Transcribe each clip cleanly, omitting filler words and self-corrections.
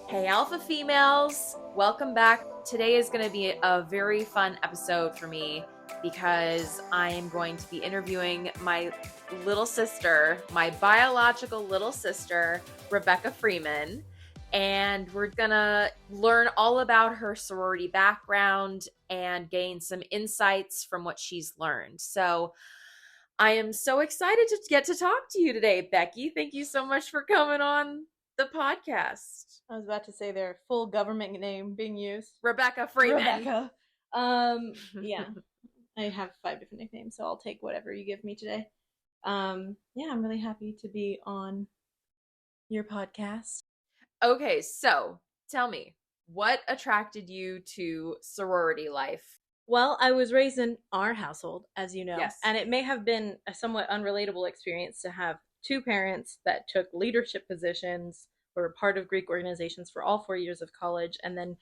Hey, alpha females, welcome back. Today is going to be a very fun episode for me because I am going to be interviewing my little sister, my biological little sister, Rebecca Freeman. And we're going to learn all about her sorority background and gain some insights from what she's learned. So I am so excited to get to talk to you today, Becky. Thank you so much for coming on the podcast. I was about to say their full government name being used. Rebecca Freeman. Rebecca. Yeah. I have 5 different nicknames, so I'll take whatever you give me today. Yeah, I'm really happy to be on your podcast. Okay, so tell me, what attracted you to sorority life? Well, I was raised in our household, as you know, Yes. and it may have been a somewhat unrelatable experience to have 2 parents that took leadership positions, were part of Greek organizations for all 4 years of college, and then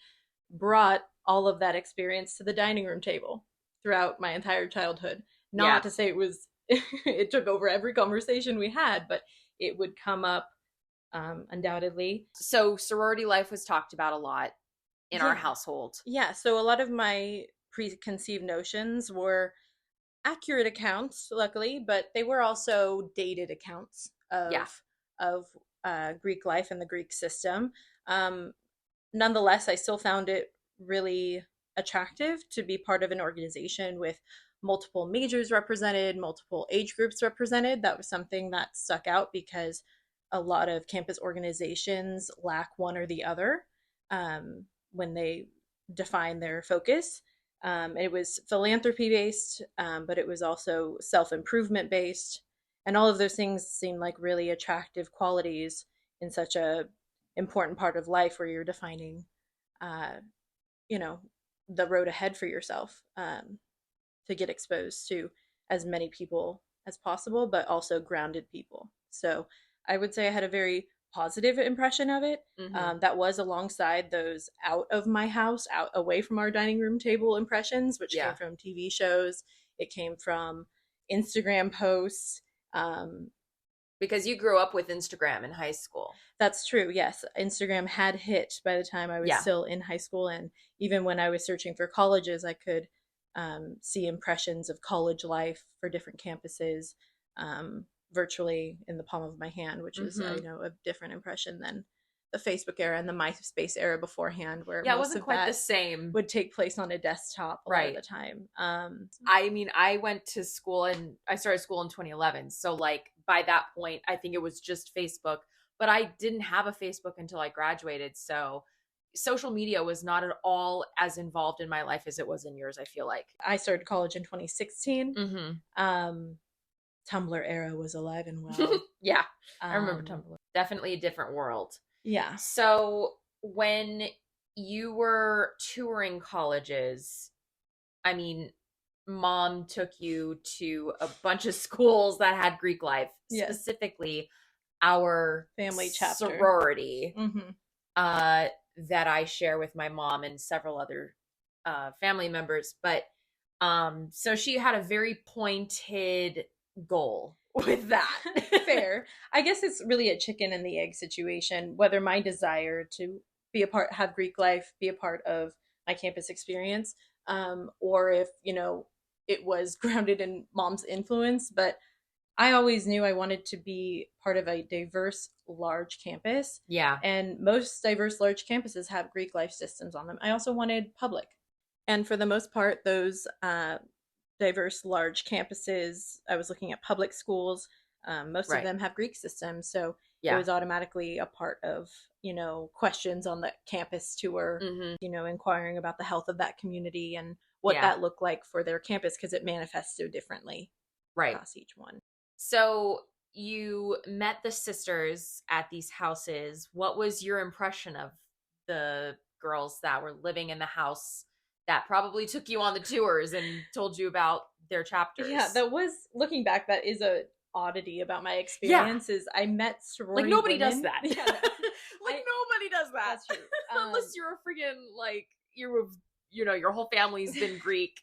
brought all of that experience to the dining room table throughout my entire childhood. Not to say it was it took over every conversation we had, but it would come up undoubtedly. So sorority life was talked about a lot in our household. Yeah, so a lot of my preconceived notions were accurate accounts, luckily, but they were also dated accounts of Greek life and the Greek system. Nonetheless, I still found it really attractive to be part of an organization with multiple majors represented, multiple age groups represented. That was something that stuck out because a lot of campus organizations lack one or the other when they define their focus. It was philanthropy based, but it was also self-improvement based. And all of those things seemed like really attractive qualities in such a important part of life where you're defining, the road ahead for yourself to get exposed to as many people as possible, but also grounded people. So I would say I had a very positive impression of it. That was alongside those out of my house, out away from our dining room table impressions, which came from TV shows. It came from Instagram posts. Because you grew up with Instagram in high school. That's true, yes. Instagram had hit by the time I was still in high school, and even when I was searching for colleges, I could see impressions of college life for different campuses virtually in the palm of my hand, which is a different impression than the Facebook era and the MySpace era beforehand, where it wasn't quite the same. Would take place on a desktop a lot of the time. I mean, I went to school and I started school in 2011, so like by that point, I think it was just Facebook, but I didn't have a Facebook until I graduated, so social media was not at all as involved in my life as it was in yours, I feel like. I started college in 2016. Tumblr era was alive and well. I remember Tumblr. Definitely a different world. Yeah. So when you were touring colleges, I mean, Mom took you to a bunch of schools that had Greek life, specifically our family chapter sorority that I share with my mom and several other family members. But so she had a very pointed goal with that. Fair. I guess it's really a chicken and the egg situation, whether my desire to have Greek life, be a part of my campus experience, or if, it was grounded in Mom's influence. But I always knew I wanted to be part of a diverse, large campus. Yeah. And most diverse, large campuses have Greek life systems on them. I also wanted public. And for the most part, those diverse, large campuses, I was looking at public schools. Most of them have Greek systems. So it was automatically a part of, questions on the campus tour, inquiring about the health of that community and what that looked like for their campus, because it manifests so differently across each one. So you met the sisters at these houses. What was your impression of the girls that were living in the house that probably took you on the tours and told you about their chapters? Yeah, looking back, that is a oddity about my experience. Is I met sorority nobody women. does that. Nobody does that. That's true. Unless you're a friggin' your whole family's been Greek.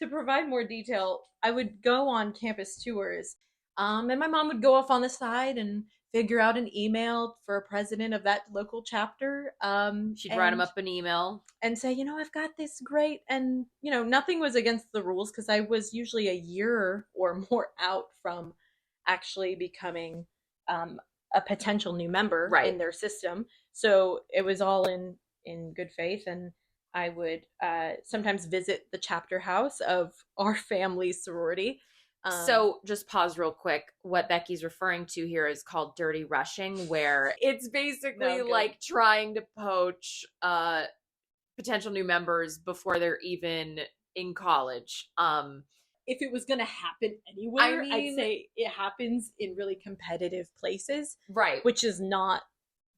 To provide more detail, I would go on campus tours, and my mom would go off on the side and figure out an email for a president of that local chapter. She'd write them up an email and say, I've got this great, and nothing was against the rules because I was usually a year or more out from actually becoming a potential new member in their system. So it was all in good faith, and I would sometimes visit the chapter house of our family's sorority. So just pause real quick. What Becky's referring to here is called dirty rushing, where it's basically like trying to poach potential new members before they're even in college. If it was going to happen anywhere, I'd say it happens in really competitive places. Right. Which is not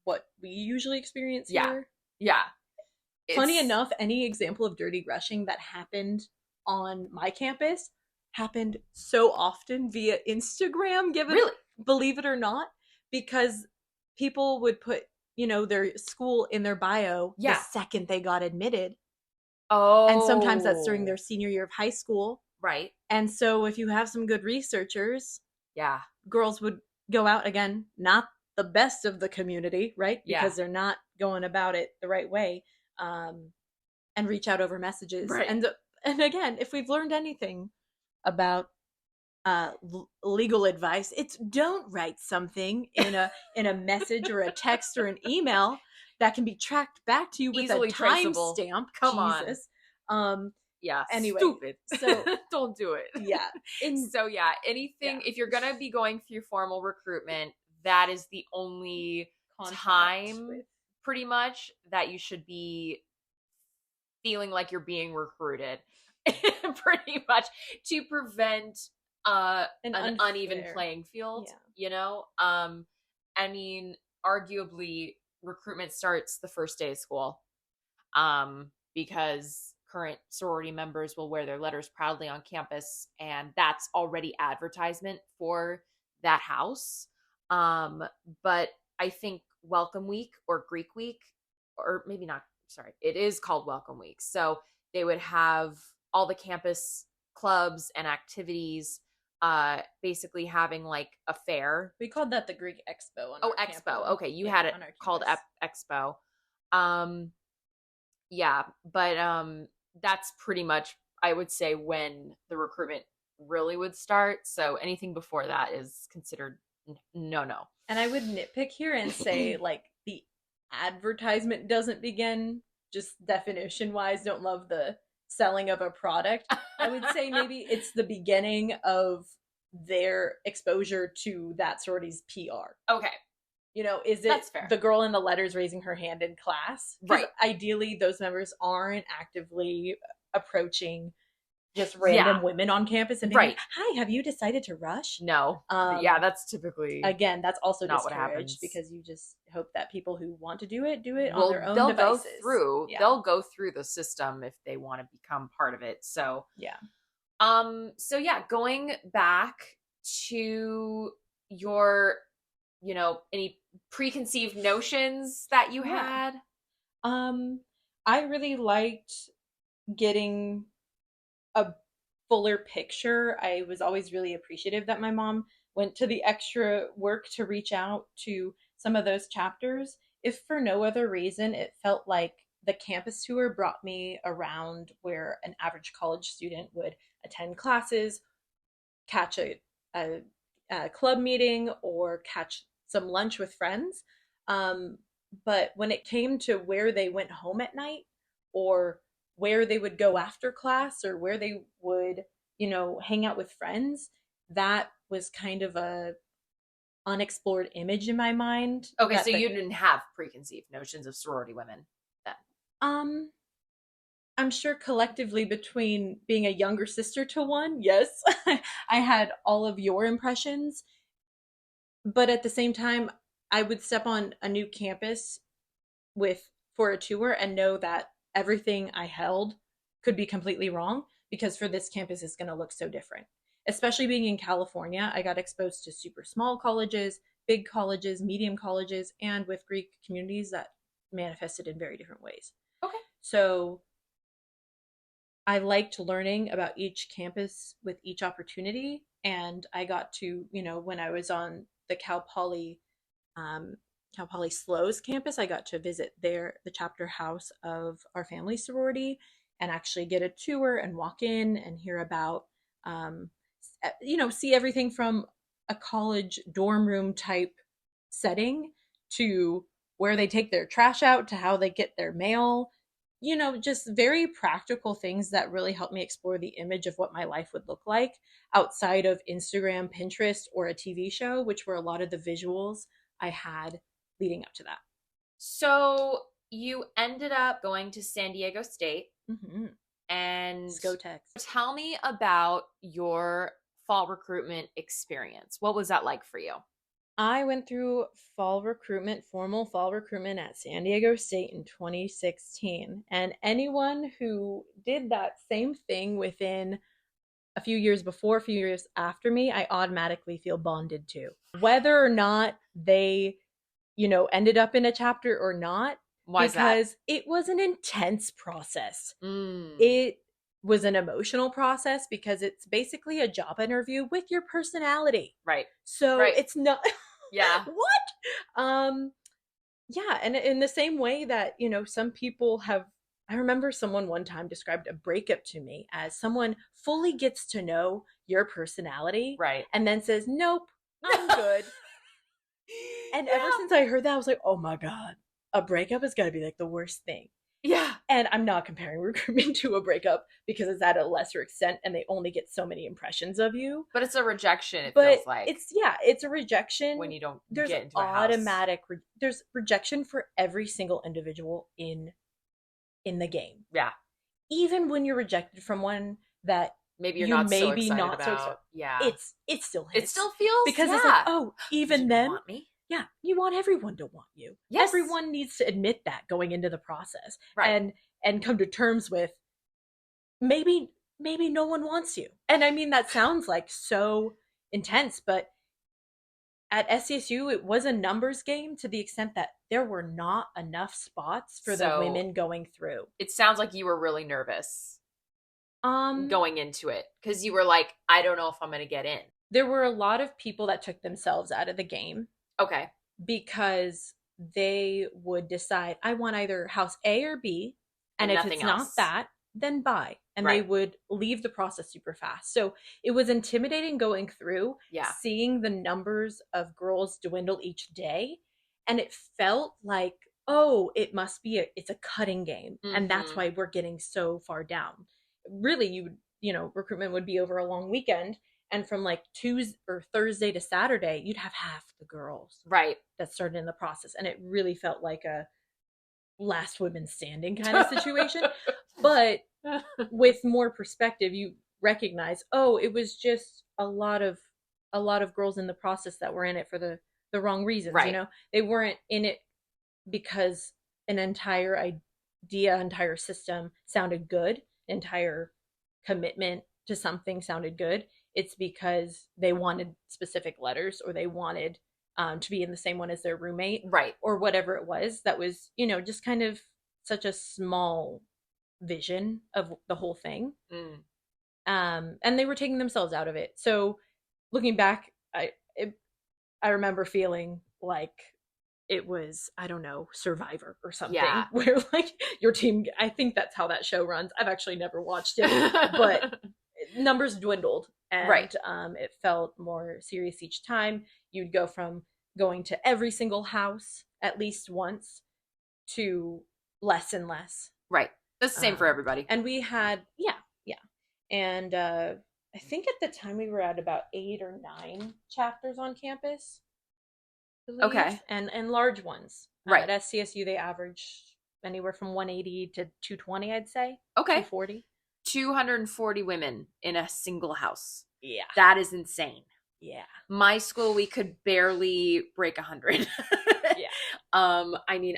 what we usually experience here. Yeah. Funny enough, any example of dirty rushing that happened on my campus happened so often via Instagram, believe it or not, because people would put, their school in their bio the second they got admitted. Oh. And sometimes that's during their senior year of high school. Right. And so if you have some good researchers, girls would go out, again, not the best of the community, right? Because they're not going about it the right way, and reach out over messages. Right. And again, if we've learned anything about legal advice, it's don't write something in a message or a text or an email that can be tracked back to you with easily a timestamp. Come Jesus. on. Anyway, stupid. So don't do it. Anything, if you're gonna be going through formal recruitment, that is the only time pretty much that you should be feeling like you're being recruited. Pretty much to prevent an uneven playing field. I mean, arguably recruitment starts the first day of school, because current sorority members will wear their letters proudly on campus, and that's already advertisement for that house. But I think Welcome Week or Greek Week, or maybe not, sorry, it is called Welcome Week. So they would have all the campus clubs and activities, basically having like a fair. We called that the Greek Expo. Expo. Okay, you had it called Expo. But that's pretty much, I would say, when the recruitment really would start. So anything before that is considered no. And I would nitpick here and say, like, the advertisement doesn't begin, just definition wise, don't love the selling of a product. I would say maybe it's the beginning of their exposure to that sorority's PR. Okay. Is it the girl in the letters raising her hand in class? Right. Ideally, those members aren't actively approaching just random women on campus and being like, hi, have you decided to rush? No. That's typically, again, that's also not what happens, because you just hope that people who want to do it on their own devices. They'll go through the system if they want to become part of it. So going back to your, any preconceived notions that you had. I really liked getting a fuller picture. I was always really appreciative that my mom went to the extra work to reach out to some of those chapters. If for no other reason, it felt like the campus tour brought me around where an average college student would attend classes, catch a club meeting, or catch some lunch with friends. But when it came to where they went home at night, or where they would go after class, or where they would, hang out with friends, that was kind of a unexplored image in my mind. Okay, so you didn't have preconceived notions of sorority women then? I'm sure collectively, between being a younger sister to one, yes, I had all of your impressions. But at the same time, I would step on a new campus for a tour and know that everything I held could be completely wrong, because for this campus it's going to look so different. Especially being in California, I got exposed to super small colleges, big colleges, medium colleges, and with Greek communities that manifested in very different ways. Okay. So I liked learning about each campus with each opportunity, and I got to, when I was on the Cal Poly Cal Poly SLO's campus. I got to visit the chapter house of our family sorority, and actually get a tour and walk in and hear about, see everything from a college dorm room type setting to where they take their trash out to how they get their mail. Just very practical things that really helped me explore the image of what my life would look like outside of Instagram, Pinterest, or a TV show, which were a lot of the visuals I had leading up to that. So you ended up going to San Diego State. Mm-hmm. And Scotex. tell me about your fall recruitment experience. What was that like for you? I went through formal fall recruitment at San Diego State in 2016. And anyone who did that same thing within a few years before, a few years after me, I automatically feel bonded to. Whether or not they, ended up in a chapter or not. Why is that? Because it was an intense process. Mm. It was an emotional process because it's basically a job interview with your personality. Right. So it's not... Yeah. What? Yeah, and in the same way that, some people have... I remember someone one time described a breakup to me as someone fully gets to know your personality. Right. And then says, nope, I'm good. And ever since I heard that, I was like, oh my God, a breakup is going to be like the worst thing. Yeah. And I'm not comparing recruitment to a breakup because it's at a lesser extent and they only get so many impressions of you. But it's a rejection, feels like. It's a rejection. When you don't there's get into a automatic house. There's rejection for every single individual in the game. Yeah. Even when you're rejected from one that maybe you're not so excited about. Yeah. It still hits. It still feels, because it's like, oh, even then, want me? Yeah, you want everyone to want you. Yes. Everyone needs to admit that going into the process. Right. And come to terms with maybe no one wants you. And I mean, that sounds like so intense, but at SCSU, it was a numbers game to the extent that there were not enough spots for the women going through. It sounds like you were really nervous going into it because you were like, I don't know if I'm going to get in. There were a lot of people that took themselves out of the game. Okay. Because they would decide, I want either house A or B, and if it's not that, then buy. And they would leave the process super fast. So it was intimidating going through, seeing the numbers of girls dwindle each day. And it felt like, oh, it must be it's a cutting game. Mm-hmm. And that's why we're getting so far down. Really, recruitment would be over a long weekend. And from like Tuesday or Thursday to Saturday, you'd have half the girls that started in the process. And it really felt like a last women standing kind of situation. But with more perspective, you recognize, oh, it was just a lot of girls in the process that were in it for the wrong reasons. Right. They weren't in it because an entire idea, entire system sounded good, entire commitment to something sounded good. It's because they wanted specific letters or they wanted to be in the same one as their roommate. Right. Or whatever it was that was, just kind of such a small vision of the whole thing. And they were taking themselves out of it. So looking back, I remember feeling like it was, I don't know, Survivor or something. Yeah. Where like your team, I think that's how that show runs. I've actually never watched it, but numbers dwindled. And it felt more serious each time. You'd go from going to every single house at least once to less and less. Right. That's the same for everybody. And we had, yeah. And I think at the time we were at about 8 or 9 chapters on campus. Okay. And large ones. Right. At SCSU, they average anywhere from 180 to 220, I'd say. Okay. 240. 240 women in a single house. Yeah. That is insane. Yeah. My school, we could barely break 100. Yeah. I mean,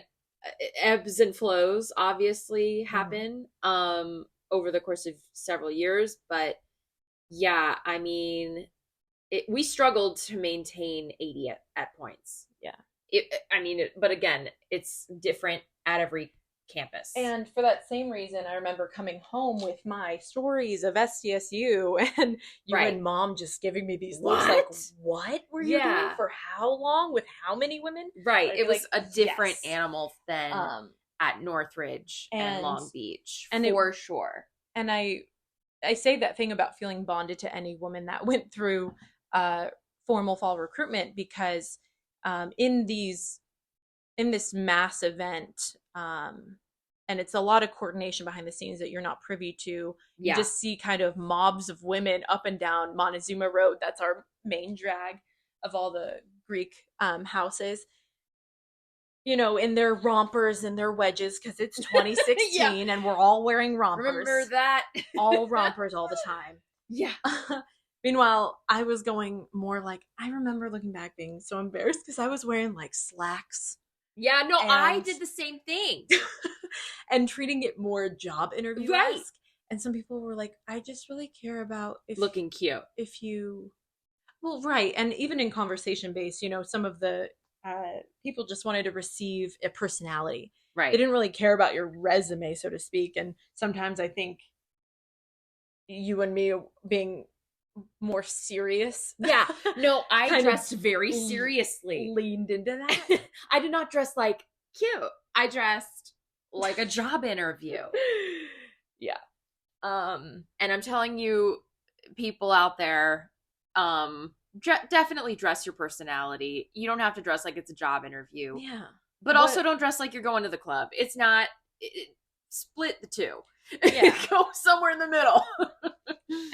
ebbs and flows obviously happen over the course of several years, but yeah, I mean, we struggled to maintain 80 at points. Yeah. But again, it's different at every campus. And for that same reason, I remember coming home with my stories of SDSU and you and mom just giving me these looks like, what were you doing for how long with how many women? Right. It was a different animal than at Northridge and Long Beach, for sure. And I say that thing about feeling bonded to any woman that went through formal fall recruitment because in this mass event, and it's a lot of coordination behind the scenes that you're not privy to. You just see kind of mobs of women up and down Montezuma Road. That's our main drag of all the Greek houses. You know, in their rompers and their wedges because it's 2016 and we're all wearing rompers. Remember that? All rompers all the time. Yeah. Meanwhile, I was going more like, I remember looking back being so embarrassed because I was wearing like slacks. Yeah, no, I did the same thing. And treating it more job interview-esque. Right. And some people were like, I just really care about looking cute. If you, well, right. And even in conversation based, you know, some of the people just wanted to receive a personality. Right. They didn't really care about your resume, so to speak. And sometimes I think you and me being more serious. Yeah. No, I dressed very seriously. Leaned into that. I did not dress like cute. I dressed like a job interview. Yeah. And I'm telling you, people out there, definitely dress your personality. You don't have to dress like it's a job interview. Yeah. But also don't dress like you're going to the club. It's not, split the two. Yeah. Go somewhere in the middle.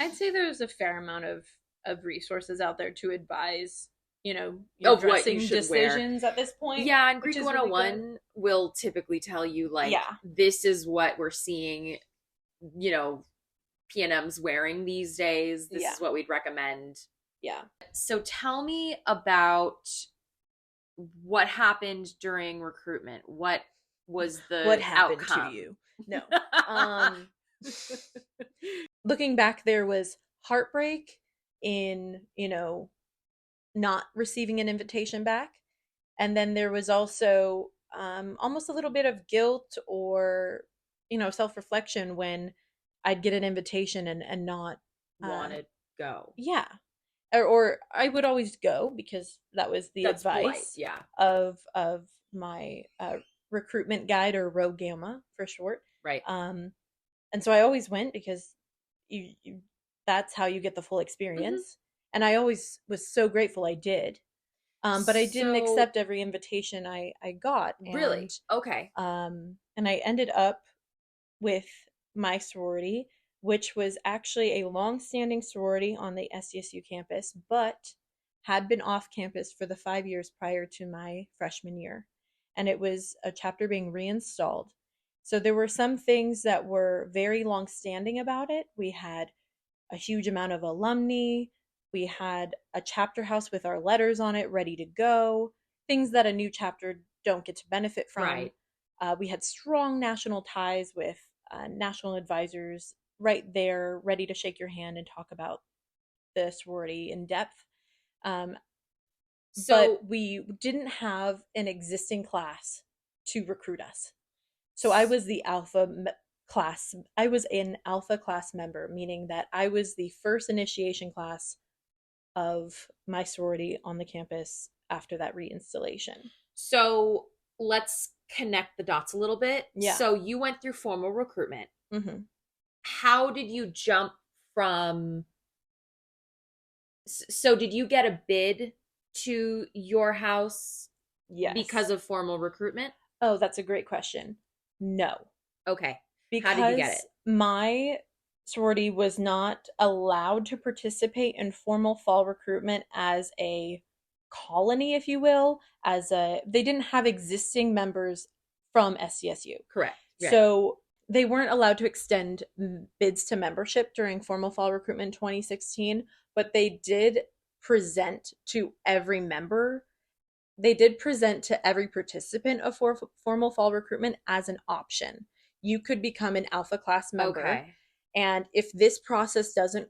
I'd say there's a fair amount of resources out there to advise, you know, your dressing decisions at this point. Yeah, and Greek 101 will typically tell you, like, this is what we're seeing, you know, PNMs wearing these days. This is what we'd recommend. Yeah. So tell me about what happened during recruitment. What was the outcome? To you? No. Looking back, there was heartbreak in, you know, not receiving an invitation back. And then there was also almost a little bit of guilt or, you know, self-reflection when I'd get an invitation and not want to go. Yeah. Or I would always go because that was the advice of my recruitment guide, or Rho Gamma for short. Right. And so I always went because you that's how you get the full experience. Mm-hmm. And I always was so grateful I did. But I didn't accept every invitation I got. Really? Okay. And I ended up with my sorority, which was actually a long-standing sorority on the SDSU campus, but had been off campus for the 5 years prior to my freshman year. And it was a chapter being reinstalled. So there were some things that were very long-standing about it. We had a huge amount of alumni. We had a chapter house with our letters on it ready to go, things that a new chapter don't get to benefit from. Right. We had strong national ties with national advisors right there, ready to shake your hand and talk about the sorority in depth. But we didn't have an existing class to recruit us. So I was the alpha class. I was an alpha class member, meaning that I was the first initiation class of my sorority on the campus after that reinstallation. So let's connect the dots a little bit. Yeah. So you went through formal recruitment. Mm-hmm. How did you jump from... So did you get a bid to your house because of formal recruitment? Oh, that's a great question. No. Okay. Because how did you get it? My sorority was not allowed to participate in formal fall recruitment as a colony, if you will, they didn't have existing members from SDSU. Correct. Right. So they weren't allowed to extend bids to membership during formal fall recruitment 2016, but they did present to every member. They did present to every participant of formal fall recruitment as an option. You could become an alpha class member. Okay. And if this process doesn't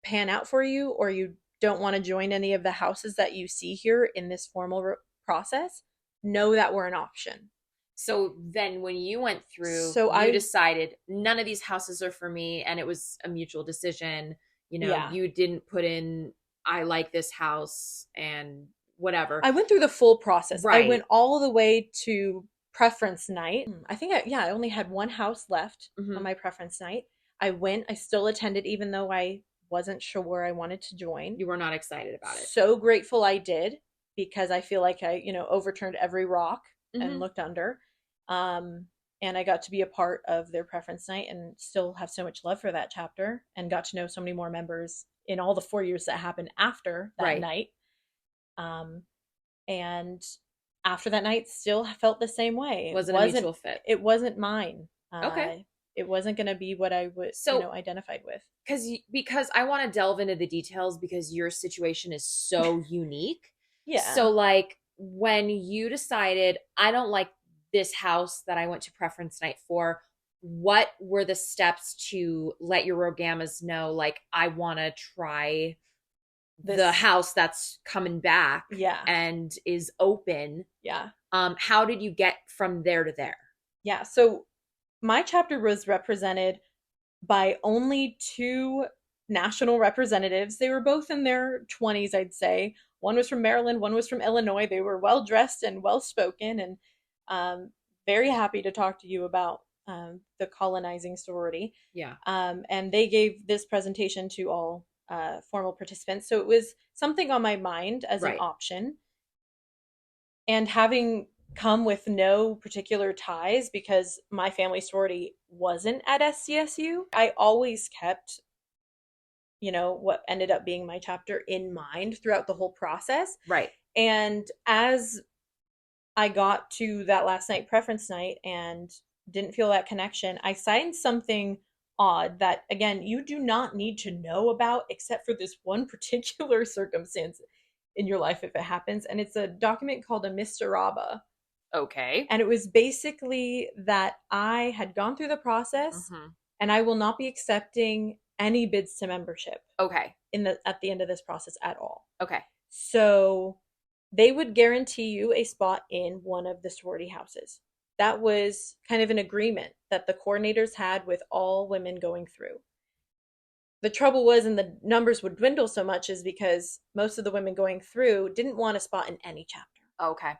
pan out for you, or you don't want to join any of the houses that you see here in this formal process, know that we're an option. So then when you went through, So you I, decided none of these houses are for me, and it was a mutual decision. yeah, You didn't put in, I like this house and whatever. I went through the full process. I Right. went all the way to preference night. I think, I only had one house left on Hmm. my preference night. I still attended, even though I wasn't sure where I wanted to join. You were not excited about it. So grateful I did, because I feel like I, overturned every rock and Hmm. looked under. Um, and I got to be a part of their preference night and still have so much love for that chapter, and got to know so many more members in all the 4 years that happened after that Right. night. Um, and after that night, still felt the same way. Wasn't a mutual fit. It wasn't mine. Okay. It wasn't going to be what I would, So identified with. because I want to delve into the details because your situation is so unique. Yeah. So like when you decided I don't like this house that I went to preference night for, what were the steps to let your rogamas know like I want to try the This, house that's coming back yeah. and is open? Yeah. How did you get from there to there? Yeah. So my chapter was represented by only two national representatives. They were both in their 20s, I'd say. One was from Maryland, one was from Illinois. They were well dressed and well spoken, and um, very happy to talk to you about the colonizing sorority. Yeah. And they gave this presentation to all formal participants. So it was something on my mind as an Right. option. And having come with no particular ties, because my family sorority wasn't at SCSU, I always kept, what ended up being my chapter in mind throughout the whole process. Right. And as I got to that last night, preference night, and didn't feel that connection, I signed something odd that, again, you do not need to know about except for this one particular circumstance in your life if it happens. And it's a document called a Mistaraba. Okay. And it was basically that I had gone through the process, Mm-hmm. and I will not be accepting any bids to membership Okay. at the end of this process at all. Okay. So they would guarantee you a spot in one of the sorority houses. That was kind of an agreement that the coordinators had with all women going through. The trouble was, and the numbers would dwindle so much, is because most of the women going through didn't want a spot in any chapter. Okay.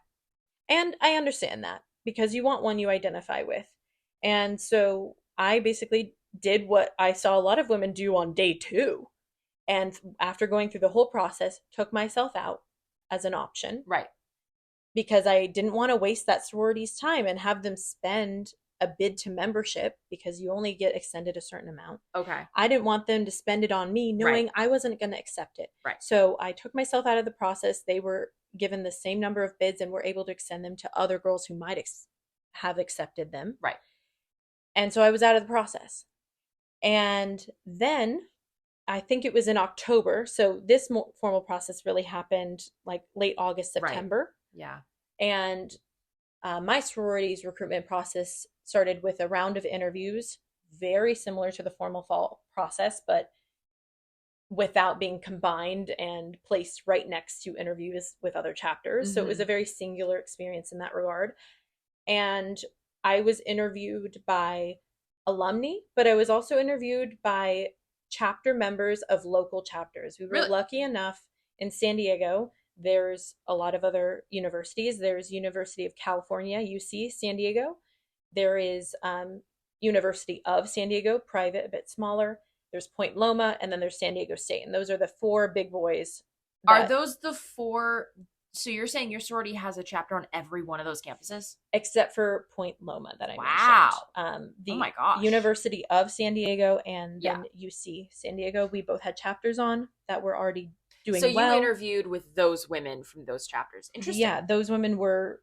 And I understand that, because you want one you identify with. And so I basically did what I saw a lot of women do on day 2. And after going through the whole process, took myself out as an option, Right. because I didn't want to waste that sorority's time and have them spend a bid to membership, because you only get extended a certain amount. Okay. I didn't want them to spend it on me knowing I wasn't going to accept it. Right. So I took myself out of the process. They were given the same number of bids and were able to extend them to other girls who might have accepted them. Right. And so I was out of the process. And then I think it was in October. So this formal process really happened like late August, September. Right. Yeah. And my sorority's recruitment process started with a round of interviews, very similar to the formal fall process, but without being combined and placed right next to interviews with other chapters. Mm-hmm. So it was a very singular experience in that regard. And I was interviewed by alumni, but I was also interviewed by chapter members of local chapters. We were really lucky enough in San Diego. There's a lot of other universities. There's University of California, UC San Diego. There is University of San Diego, private, a bit smaller. There's Point Loma, and then there's San Diego State. And those are the 4 big boys. Are those the 4? So you're saying your sorority has a chapter on every one of those campuses? Except for Point Loma that I mentioned. Oh my gosh. University of San Diego and then UC San Diego, we both had chapters on that were already doing well. So you interviewed with those women from those chapters. Interesting. Yeah, those women were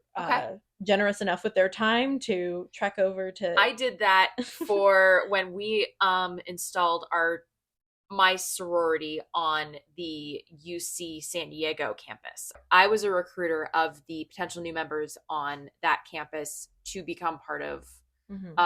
generous enough with their time to trek over to... I did that for when we installed my sorority on the UC San Diego campus. I was a recruiter of the potential new members on that campus to become part of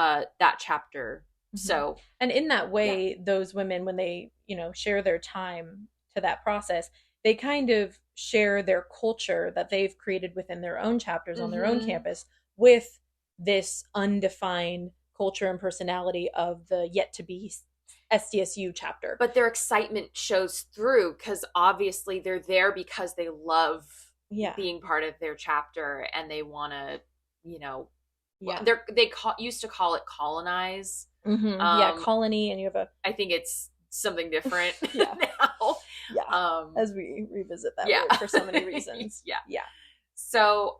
that chapter. Mm-hmm. So, and in that way, those women, when they, share their time to that process, they kind of share their culture that they've created within their own chapters on their own campus with this undefined culture and personality of the yet to be SDSU chapter. But their excitement shows through because obviously they're there because they love being part of their chapter and they want to, you know, used to call it colonize. Colony, and you have I think it's something different now. As we revisit that word for so many reasons. So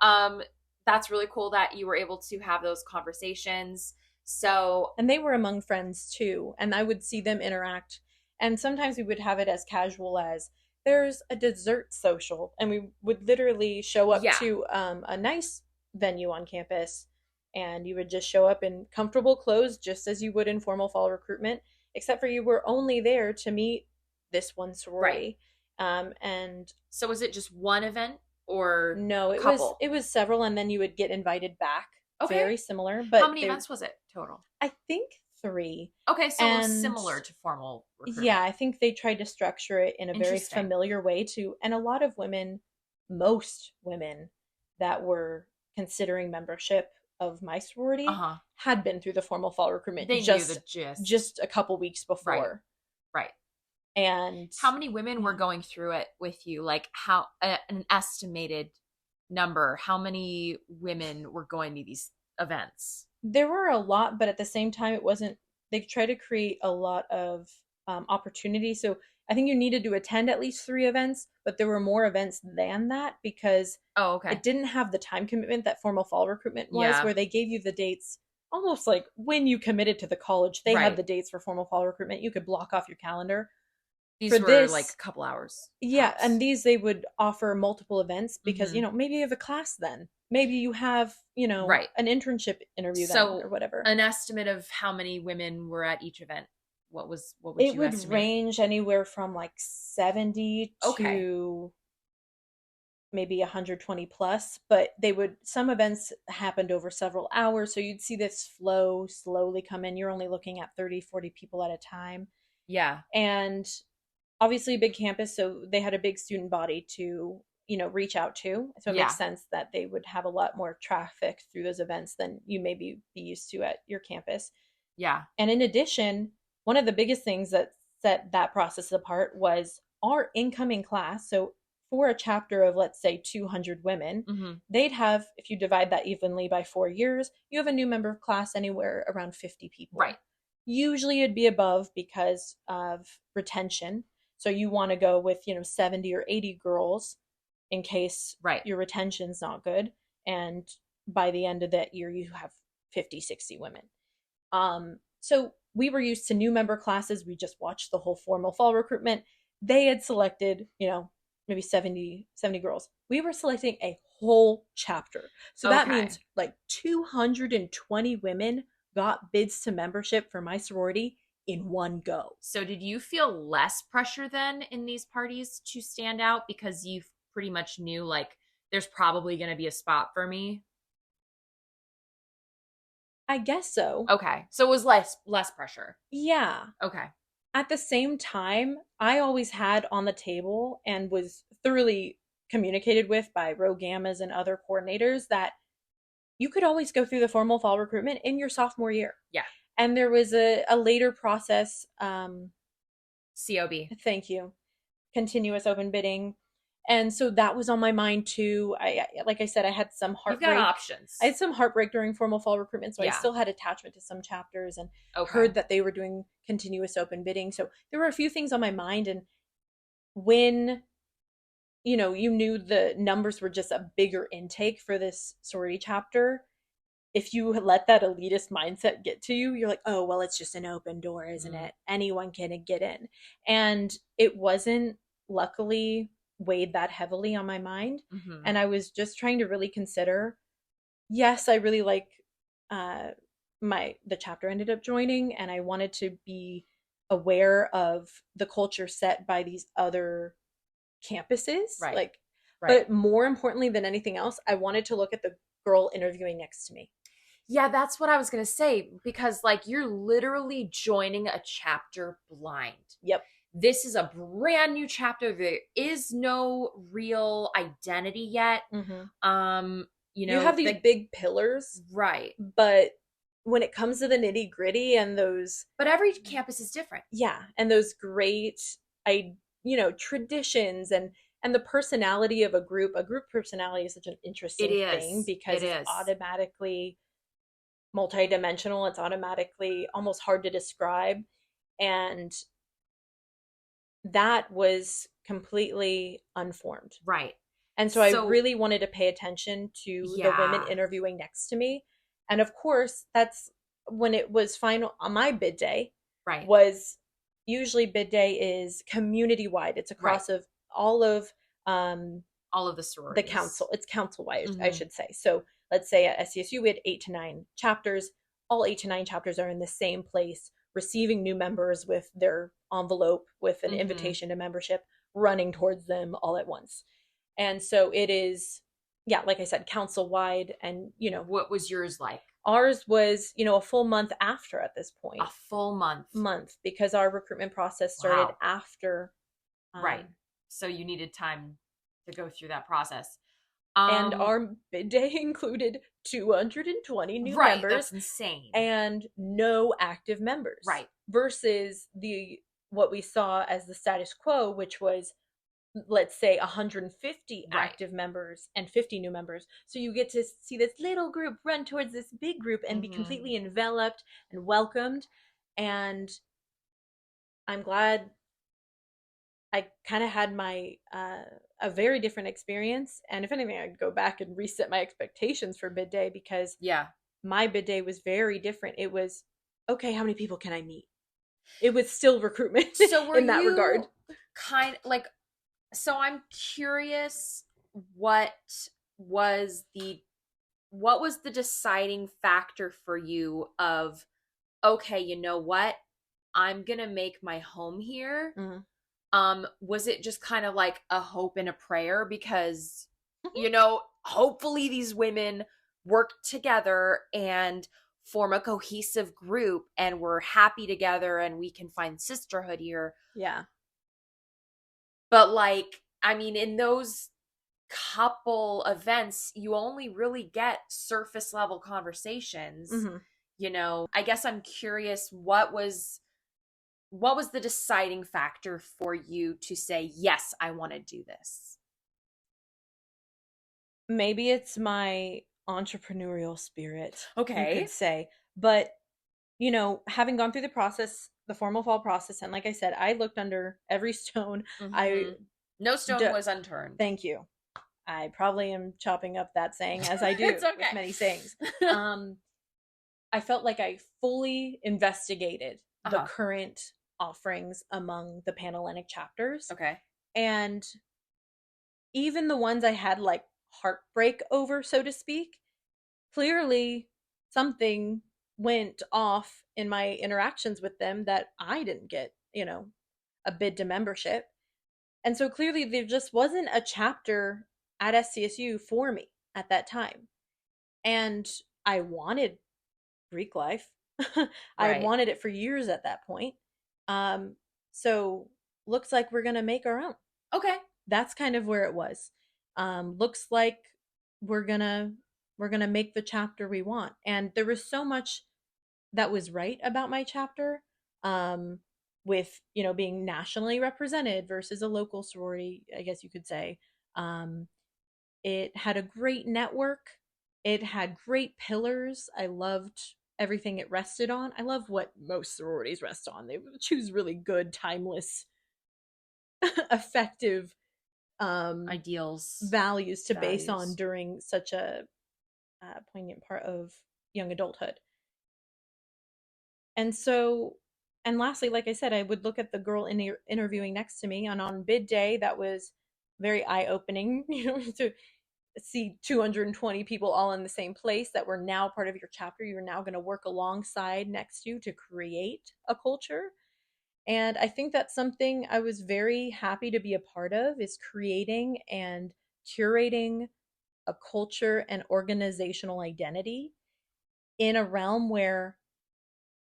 that's really cool that you were able to have those conversations. So, and they were among friends too, and I would see them interact, and sometimes we would have it as casual as there's a dessert social, and we would literally show up to a nice venue on campus, and you would just show up in comfortable clothes just as you would in formal fall recruitment, except for you were only there to meet this one sorority. And so was it just one event or no, it was several, and then you would get invited back. Okay. Very similar, but how many events was it total? I think 3. Okay, so it was similar to formal recruitment. Yeah, I think they tried to structure it in a very familiar way too. And a lot of women, most women that were considering membership of my sorority had been through the formal fall recruitment. They knew the gist. Just a couple weeks before. Right. And how many women were going through it with you? Like how an estimated number, how many women were going to these events? There were a lot, but at the same time, they tried to create a lot of opportunity. So I think you needed to attend at least 3 events, but there were more events than that because it didn't have the time commitment that formal fall recruitment was, where they gave you the dates almost like when you committed to the college. They had the dates for formal fall recruitment. You could block off your calendar. These were like a couple hours. Yeah, tops. And they would offer multiple events because, maybe you have a class then. Maybe you have, an internship interview then or whatever. An estimate of how many women were at each event. What would it would estimate? Range anywhere from like 70 to maybe 120 plus, but some events happened over several hours. So you'd see this flow slowly come in. You're only looking at 30, 40 people at a time. Yeah. And obviously a big campus, so they had a big student body to, reach out to. So it makes sense that they would have a lot more traffic through those events than you maybe be used to at your campus. Yeah. And in addition, one of the biggest things that set that process apart was our incoming class. So for a chapter of, let's say, 200 women, they'd have, if you divide that evenly by 4 years, you have a new member of class anywhere around 50 people. Right. Usually it'd be above because of retention. So you want to go with, 70 or 80 girls in case your retention's not good. And by the end of that year, you have 50, 60 women. So we were used to new member classes. We just watched the whole formal fall recruitment. They had selected, maybe 70 girls. We were selecting a whole chapter. So that means like 220 women got bids to membership for my sorority in one go. So did you feel less pressure then in these parties to stand out because you pretty much knew like there's probably going to be a spot for me? I guess so. Okay. So it was less pressure. Yeah. Okay. At the same time, I always had on the table and was thoroughly communicated with by Rho Gammas and other coordinators that you could always go through the formal fall recruitment in your sophomore year. Yeah. And there was a later process. COB. Thank you. Continuous open bidding. And so that was on my mind too. Like I said, I had some heartbreak. You've got options. I had some heartbreak during formal fall recruitment, so I still had attachment to some chapters and heard that they were doing continuous open bidding. So there were a few things on my mind. And when, you knew the numbers were just a bigger intake for this sorority chapter, if you let that elitist mindset get to you, you're like, oh, well, it's just an open door, isn't it? Anyone can get in. And it wasn't, luckily, weighed that heavily on my mind. And I was just trying to really consider, yes, I really like the chapter ended up joining, and I wanted to be aware of the culture set by these other campuses. But more importantly than anything else, I wanted to look at the girl interviewing next to me. Yeah, that's what I was going to say, because you're literally joining a chapter blind. Yep. This is a brand new chapter. There is no real identity yet. you have these big pillars, right? But when it comes to the nitty gritty and those, but every campus is different. Yeah, and those great, traditions and the personality of a group. A group personality is such an interesting thing because it's automatically multidimensional. It's automatically almost hard to describe, and that was completely unformed. Right. And so I really wanted to pay attention to the women interviewing next to me. And of course, that's when it was final on my bid day. Right. Was usually bid day is community wide. It's across of all of the sororities. The council. It's council wide, I should say. So let's say at SCSU we had 8 to 9 chapters. All 8 to 9 chapters are in the same place, receiving new members with their envelope with an invitation to membership, running towards them all at once. And so it is, like I said, council wide. And, what was yours like? Ours was, a full month after at this point. A full month. Because our recruitment process started after. Right. So you needed time to go through that process. And our bid day included 220 new members. That's insane. And no active members. Right. Versus what we saw as the status quo, which was, let's say, 150 active members and 50 new members. So you get to see this little group run towards this big group and be completely enveloped and welcomed. And I'm glad I kind of had my a very different experience. And if anything, I'd go back and reset my expectations for bid day, because my bid day was very different. It was, okay, how many people can I meet? It was still recruitment in that regard. So I'm curious, what was the deciding factor for you of, okay, you know what? I'm going to make my home here. Was it just kind of like a hope and a prayer? Because, hopefully these women work together and form a cohesive group and we're happy together and we can find sisterhood here. Yeah. But in those couple events, you only really get surface level conversations. I guess I'm curious, what was the deciding factor for you to say, yes, I want to do this? Maybe it's my entrepreneurial spirit. Okay. You could say. But, having gone through the process, the formal fall process, and like I said, I looked under every stone. No stone was unturned. Thank you. I probably am chopping up that saying, as I do with many sayings. I felt like I fully investigated the current offerings among the Panhellenic chapters. Okay. And even the ones I had heartbreak over, so to speak, clearly something went off in my interactions with them that I didn't get, a bid to membership. And so clearly there just wasn't a chapter at SCSU for me at that time. And I wanted Greek life. I wanted it for years at that point. So looks like we're going to make our own. Okay. That's kind of where it was. Looks like we're going to make the chapter we want. And there was so much that was right about my chapter. With, being nationally represented versus a local sorority, I guess you could say. It had a great network. It had great pillars. I loved everything it rested on. I love what most sororities rest on. They choose really good, timeless, effective ideals, values to base on during such a poignant part of young adulthood. And so, and lastly, like I said, I would look at the girl interviewing next to me, and on bid day, that was very eye-opening, to see 220 people all in the same place that were now part of your chapter. You're now going to work alongside next to you to create a culture. And I think that's something I was very happy to be a part of, is creating and curating a culture and organizational identity in a realm where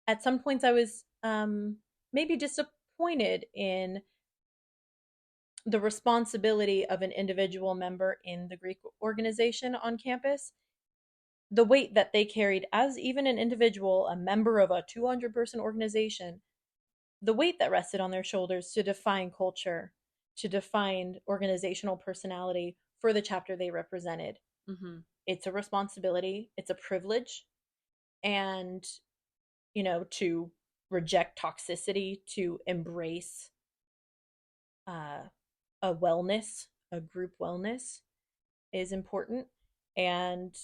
at some points I was maybe disappointed in the responsibility of an individual member in the Greek organization on campus. the weight that they carried as even an individual, a member of a 200-person organization, the weight that rested on their shoulders to define culture, to define organizational personality for the chapter they represented. Mm-hmm. It's a responsibility, it's a privilege, and, to reject toxicity, to embrace uh, a wellness, a group wellness is important. And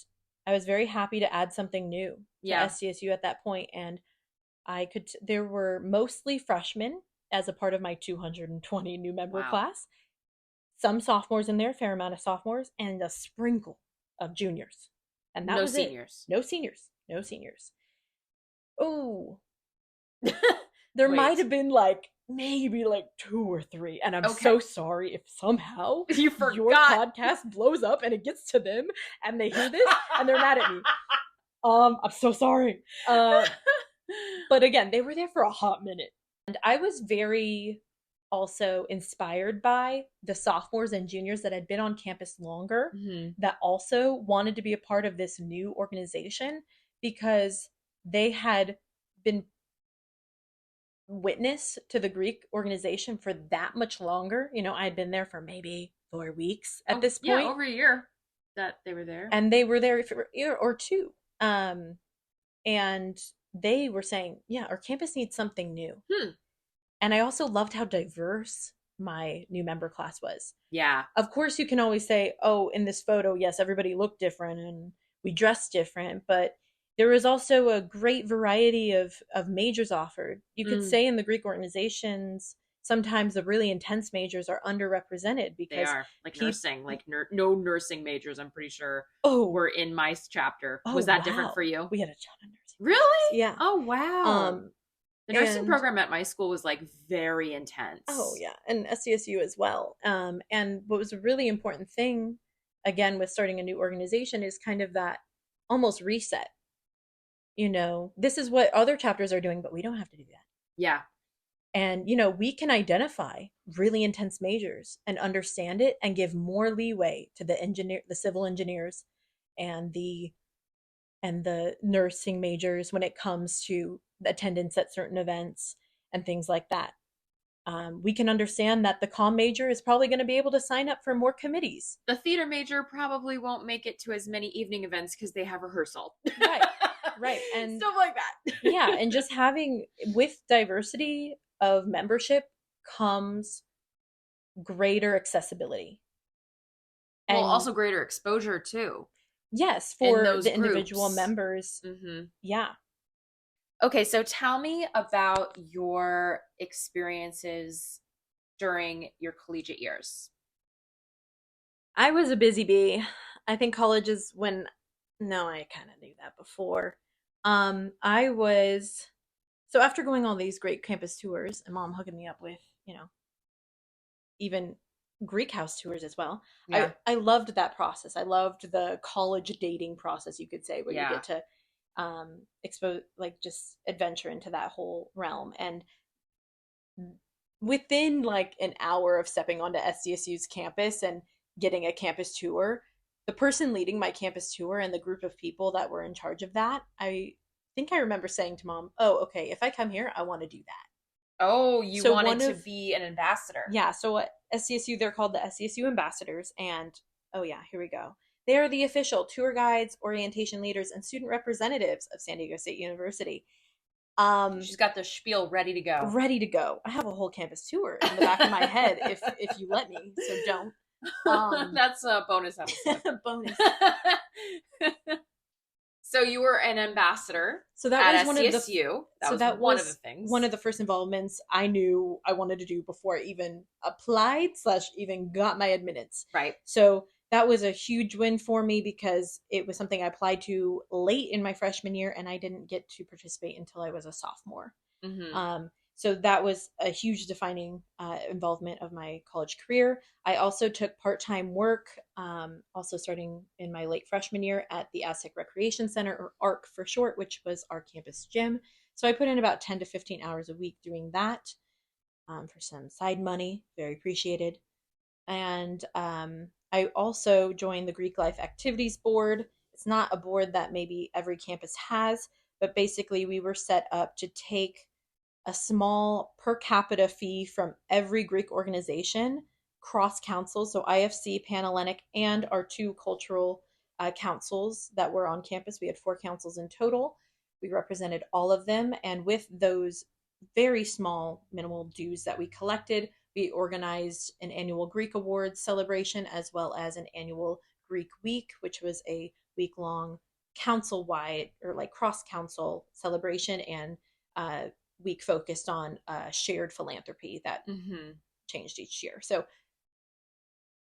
I was very happy to add something new to Yeah. SCSU at that point. And there were mostly freshmen as a part of my 220 new member Wow. class. Some sophomores in there, a fair amount of sophomores, and a sprinkle of juniors. And that No was seniors. it. No seniors. No seniors. Oh, there might have been maybe 2 or 3, and I'm so sorry if somehow you forgot. Your podcast blows up and it gets to them and they hear this and they're mad at me. I'm so sorry. But again, they were there for a hot minute, and I was very also inspired by the sophomores and juniors that had been on campus longer, mm-hmm. that also wanted to be a part of this new organization because they had been witness to the Greek organization for that much longer. I had been there for maybe 4 weeks at this point. Yeah, over a year that they were there. And they were there for a year or 2. And they were saying, yeah, our campus needs something new. And I also loved how diverse my new member class was. Yeah. Of course, you can always say, oh, in this photo, yes, everybody looked different and we dressed different, but there was also a great variety of majors offered. You could say in the Greek organizations, sometimes the really intense majors are underrepresented because they are nursing, no nursing majors. I'm pretty sure were in my chapter. Was that different for you? We had a ton of nursing. Really? Yeah. Oh wow. The nursing program at my school was very intense. Oh yeah, and SCSU as well. And what was a really important thing, again, with starting a new organization is kind of that almost reset. This is what other chapters are doing, but we don't have to do that. Yeah. And, we can identify really intense majors and understand it and give more leeway to the civil engineers and the nursing majors when it comes to attendance at certain events and things like that. We can understand that the comm major is probably going to be able to sign up for more committees. The theater major probably won't make it to as many evening events because they have rehearsal. Right. And stuff like that. Yeah. And just with diversity of membership comes greater accessibility. And also greater exposure too. Yes, for the individual members. Mm-hmm. Yeah. Okay, so tell me about your experiences during your collegiate years. I was a busy bee. I think college is no, I kind of knew that before. So after going all these great campus tours and mom hooking me up with, even Greek house tours as well. Yeah. I loved that process. I loved the college dating process, you could say, where you get to expose, just adventure into that whole realm. And within an hour of stepping onto SCSU's campus and getting a campus tour, the person leading my campus tour and the group of people that were in charge of that, I think I remember saying to mom, oh, okay, if I come here, I want to do that. Oh, you wanted to be an ambassador. Yeah, so at SCSU, they're called the SCSU ambassadors, and oh yeah, here we go. They are the official tour guides, orientation leaders, and student representatives of San Diego State University. She's got the spiel ready to go. Ready to go. I have a whole campus tour in the back of my head if you let me, so don't. That's a bonus episode. Bonus. So you were an ambassador. So that was one SCSU. That was one of the things. One of the first involvements I knew I wanted to do before I even applied / even got my admittance. Right. So that was a huge win for me because it was something I applied to late in my freshman year and I didn't get to participate until I was a sophomore. Mm-hmm. So that was a huge defining involvement of my college career. I also took part-time work, also starting in my late freshman year at the Aztec Recreation Center, or ARC for short, which was our campus gym. So I put in about 10 to 15 hours a week doing that for some side money, very appreciated. And I also joined the Greek Life Activities Board. It's not a board that maybe every campus has, but basically we were set up to take a small per capita fee from every Greek organization, cross councils, so IFC, Panhellenic, and our two cultural councils that were on campus. We had 4 councils in total. We represented all of them, and with those very small minimal dues that we collected, we organized an annual Greek Awards celebration as well as an annual Greek Week, which was a week-long council-wide or like cross-council celebration and week focused on shared philanthropy that changed each year. So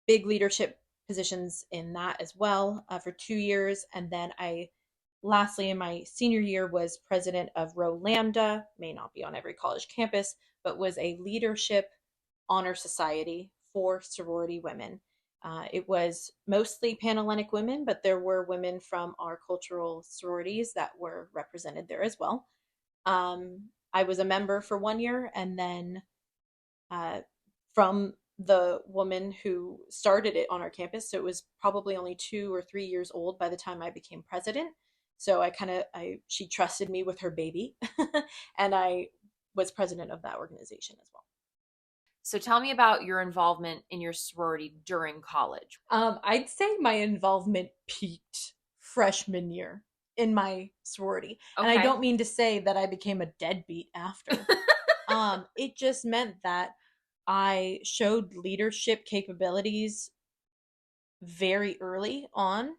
big leadership positions in that as well for 2 years. And then lastly, in my senior year, was president of Rho Lambda, may not be on every college campus, but was a leadership honor society for sorority women. It was mostly Panhellenic women, but there were women from our cultural sororities that were represented there as well. I was a member for 1 year, and then from the woman who started it on our campus, so it was probably only 2 or 3 years old by the time I became president. So she trusted me with her baby, and I was president of that organization as well. So tell me about your involvement in your sorority during college. I'd say my involvement peaked freshman year in my sorority. Okay. And I don't mean to say that I became a deadbeat after. It just meant that I showed leadership capabilities very early on.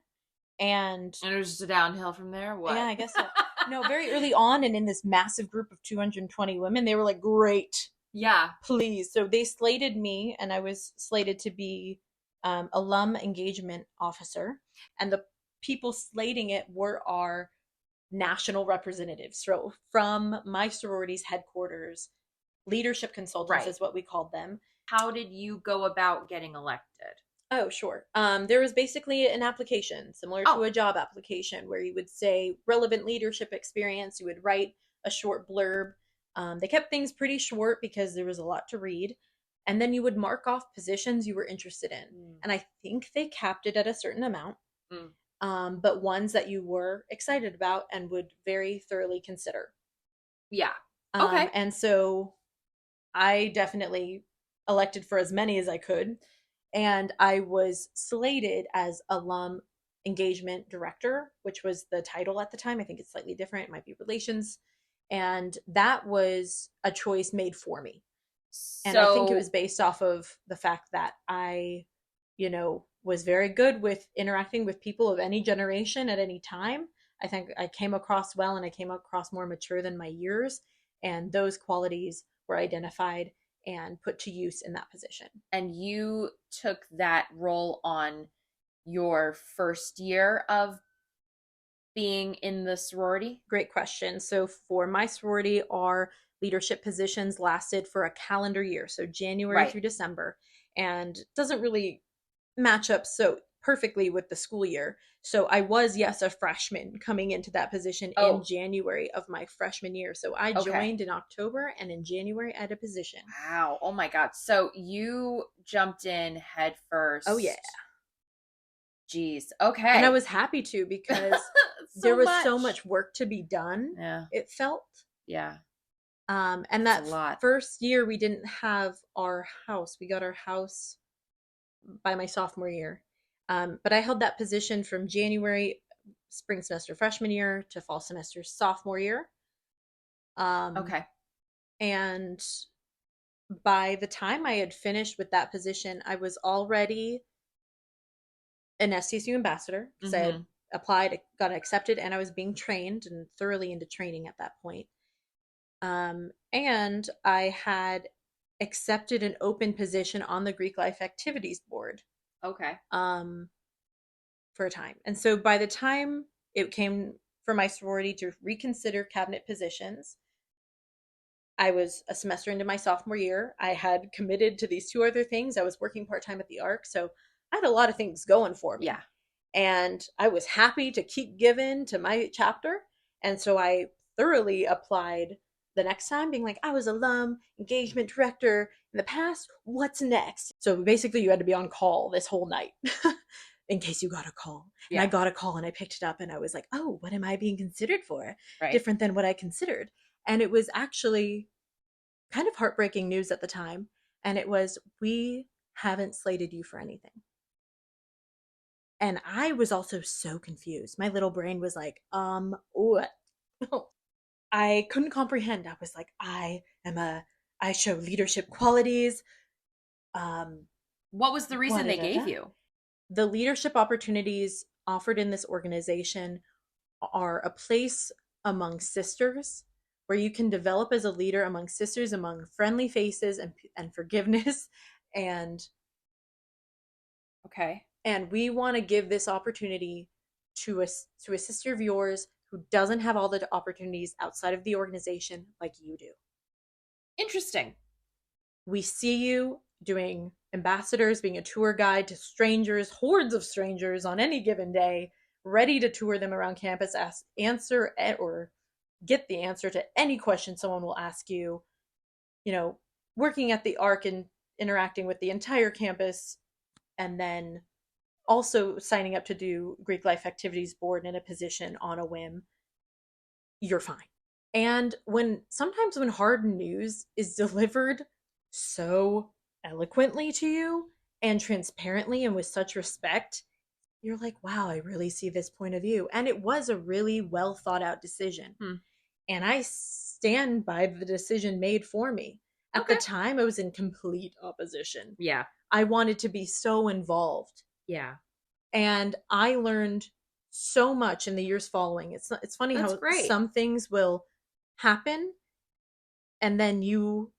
And it was just downhill from there? What? Yeah, I guess so. No, very early on, and in this massive group of 220 women, they were like, great. Yeah. Please. So they slated me, and I was slated to be alum engagement officer. And the people slating it were our national representatives. So from my sorority's headquarters, leadership consultants is what we called them. How did you go about getting elected? Oh, sure. There was basically an application similar to a job application where you would say relevant leadership experience. You would write a short blurb. They kept things pretty short because there was a lot to read. And then you would mark off positions you were interested in. And I think they capped it at a certain amount, but ones that you were excited about and would very thoroughly consider. Yeah. Okay. And so I definitely elected for as many as I could. And I was slated as alum engagement director, which was the title at the time. I think it's slightly different. It might be relations. And that was a choice made for me. And I think it was based off of the fact that I, was very good with interacting with people of any generation at any time. I think I came across well, and I came across more mature than my years. And those qualities were identified and put to use in that position. And you took that role on your first year of being in the sorority? Great question. So for my sorority, our leadership positions lasted for a calendar year, so January through December, and doesn't really match up so perfectly with the school year. So I was, yes, a freshman coming into that position in January of my freshman year. So I joined in October, and in January I had a position. Wow. Oh my God. So you jumped in head first. Oh yeah. Jeez. Okay. And I was happy to, because there was so much work to be done. Yeah. It felt. Yeah. And that first year we didn't have our house. We got our house by my sophomore year. But I held that position from January, spring semester freshman year, to fall semester sophomore year. And by the time I had finished with that position, I was already an STSU ambassador, because I had applied, got accepted, and I was being trained and thoroughly into training at that point. And I had accepted an open position on the Greek Life Activities Board. For a time. And so by the time it came for my sorority to reconsider cabinet positions, I was a semester into my sophomore year. I had committed to these 2 other things. I was working part-time at the ARC, so I had a lot of things going for me. Yeah. And I was happy to keep giving to my chapter. And so I thoroughly applied the next time, being like, I was alum, engagement director in the past. What's next? So basically you had to be on call this whole night. in case you got a call. And Yeah. I got a call and I picked it up and I was like, oh, what am I being considered for? Right. Different than what I considered. And it was actually kind of heartbreaking news at the time. And it was, we haven't slated you for anything. And I was also so confused. My little brain was like, what? I couldn't comprehend. I was like, I show leadership qualities. What was the reason they gave you? The leadership opportunities offered in this organization are a place among sisters where you can develop as a leader among sisters, among friendly faces and forgiveness. Okay. And we want to give this opportunity to a sister of yours who doesn't have all the opportunities outside of the organization like you do. Interesting. We see you doing ambassadors, being a tour guide to strangers, hordes of strangers on any given day, ready to tour them around campus, answer or get the answer to any question someone will ask you, working at the ARC and interacting with the entire campus, and then also signing up to do Greek Life Activities Board in a position on a whim. You're fine. And sometimes when hard news is delivered so eloquently to you and transparently and with such respect, you're like, wow, I really see this point of view. And it was a really well thought out decision. And I stand by the decision made for me. At the time, I was in complete opposition. Yeah. I wanted to be so involved. Yeah. And I learned so much in the years following. It's funny That's how great. some things will happen and then you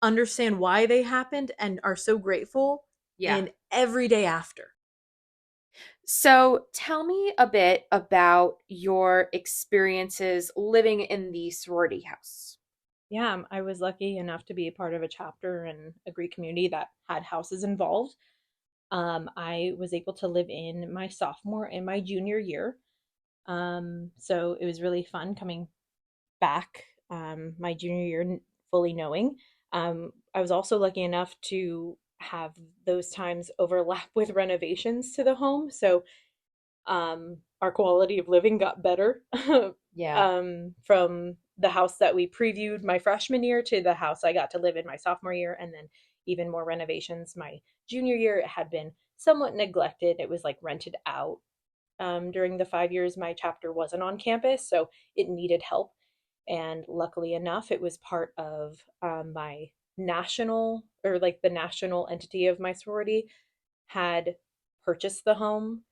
understand why they happened and are so grateful in every day after. So tell me a bit about your experiences living in the sorority house. Yeah, I was lucky enough to be a part of a chapter in a Greek community that had houses involved. I was able to live in my sophomore and my junior year. So it was really fun coming back my junior year fully knowing. I was also lucky enough to have those times overlap with renovations to the home. So our quality of living got better. From the house that we previewed my freshman year to the house I got to live in my sophomore year, and then even more renovations my junior year. It had been somewhat neglected. It was like rented out during the 5 years my chapter wasn't on campus, so it needed help. And luckily enough, it was part of my national, or like the national entity of my sorority had purchased the home.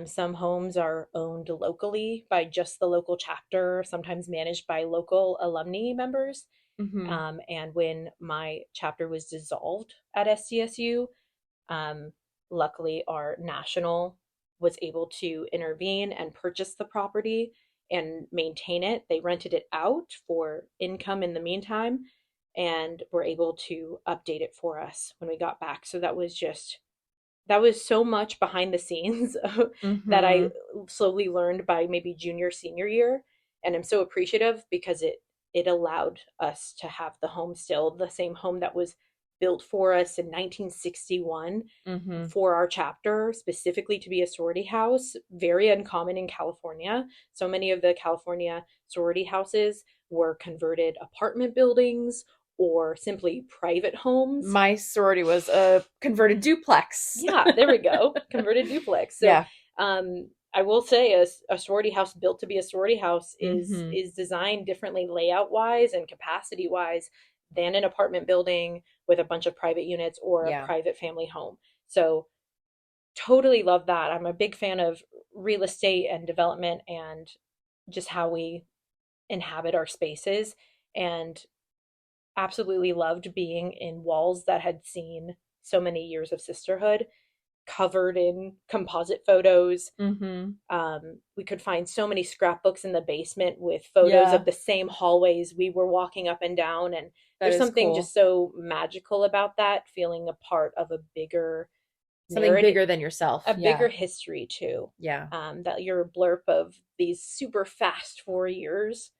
Some homes are owned locally by just the local chapter, sometimes managed by local alumni members. And when my chapter was dissolved at SDSU, luckily our national was able to intervene and purchase the property and maintain it. They rented it out for income in the meantime and were able to update it for us when we got back. So that was so much behind the scenes that I slowly learned by maybe junior, senior year. And I'm so appreciative because it allowed us to have the home still, the same home that was built for us in 1961 for our chapter, specifically to be a sorority house. Very uncommon in California. So many of the California sorority houses were converted apartment buildings or simply private homes. My sorority was a converted duplex. Yeah, there we go. Converted duplex. So I will say a sorority house built to be a sorority house is designed differently layout wise and capacity wise than an apartment building with a bunch of private units or a private family home. So totally love that. I'm a big fan of real estate and development and just how we inhabit our spaces, and absolutely loved being in walls that had seen so many years of sisterhood, covered in composite photos. We could find so many scrapbooks in the basement with photos of the same hallways we were walking up and down. And there's something just so magical about that, feeling a part of a bigger something bigger than yourself, a bigger history too. That your blurb of these super fast 4 years